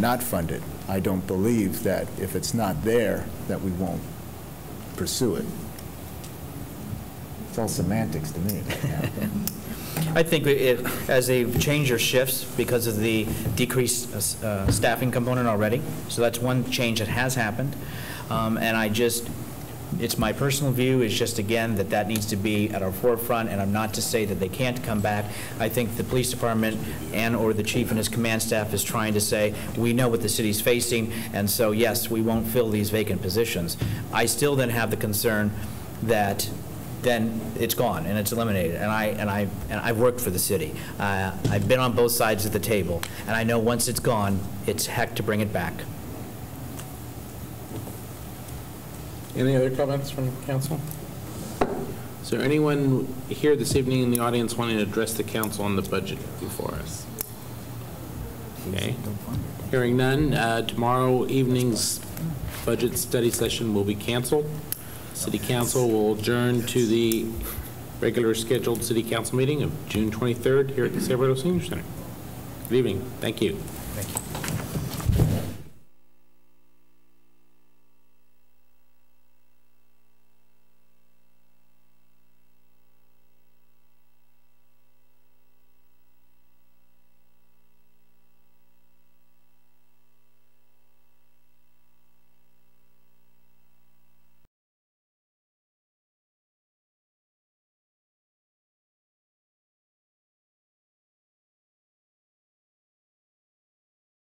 not fund it. I don't believe that if it's not there that we won't pursue it. It's all semantics to me. I think as they've changed their shifts because of the decreased staffing component already, so that's one change that has happened. And it's my personal view is just, again, that needs to be at our forefront, and I'm not to say that they can't come back. I think the police department or the chief and his command staff is trying to say, we know what the city's facing, and so, yes, we won't fill these vacant positions. I still then have the concern that then it's gone and it's eliminated. And I've worked for the city. I've been on both sides of the table, and I know once it's gone, it's heck to bring it back. Any other comments from council? Is there anyone here this evening in the audience wanting to address the council on the budget before us? Okay. Hearing none, tomorrow evening's budget study session will be canceled. City Council will adjourn to the regular scheduled City Council meeting of June 23rd here at the San Bernardino Senior Center. Good evening. Thank you. Thank you.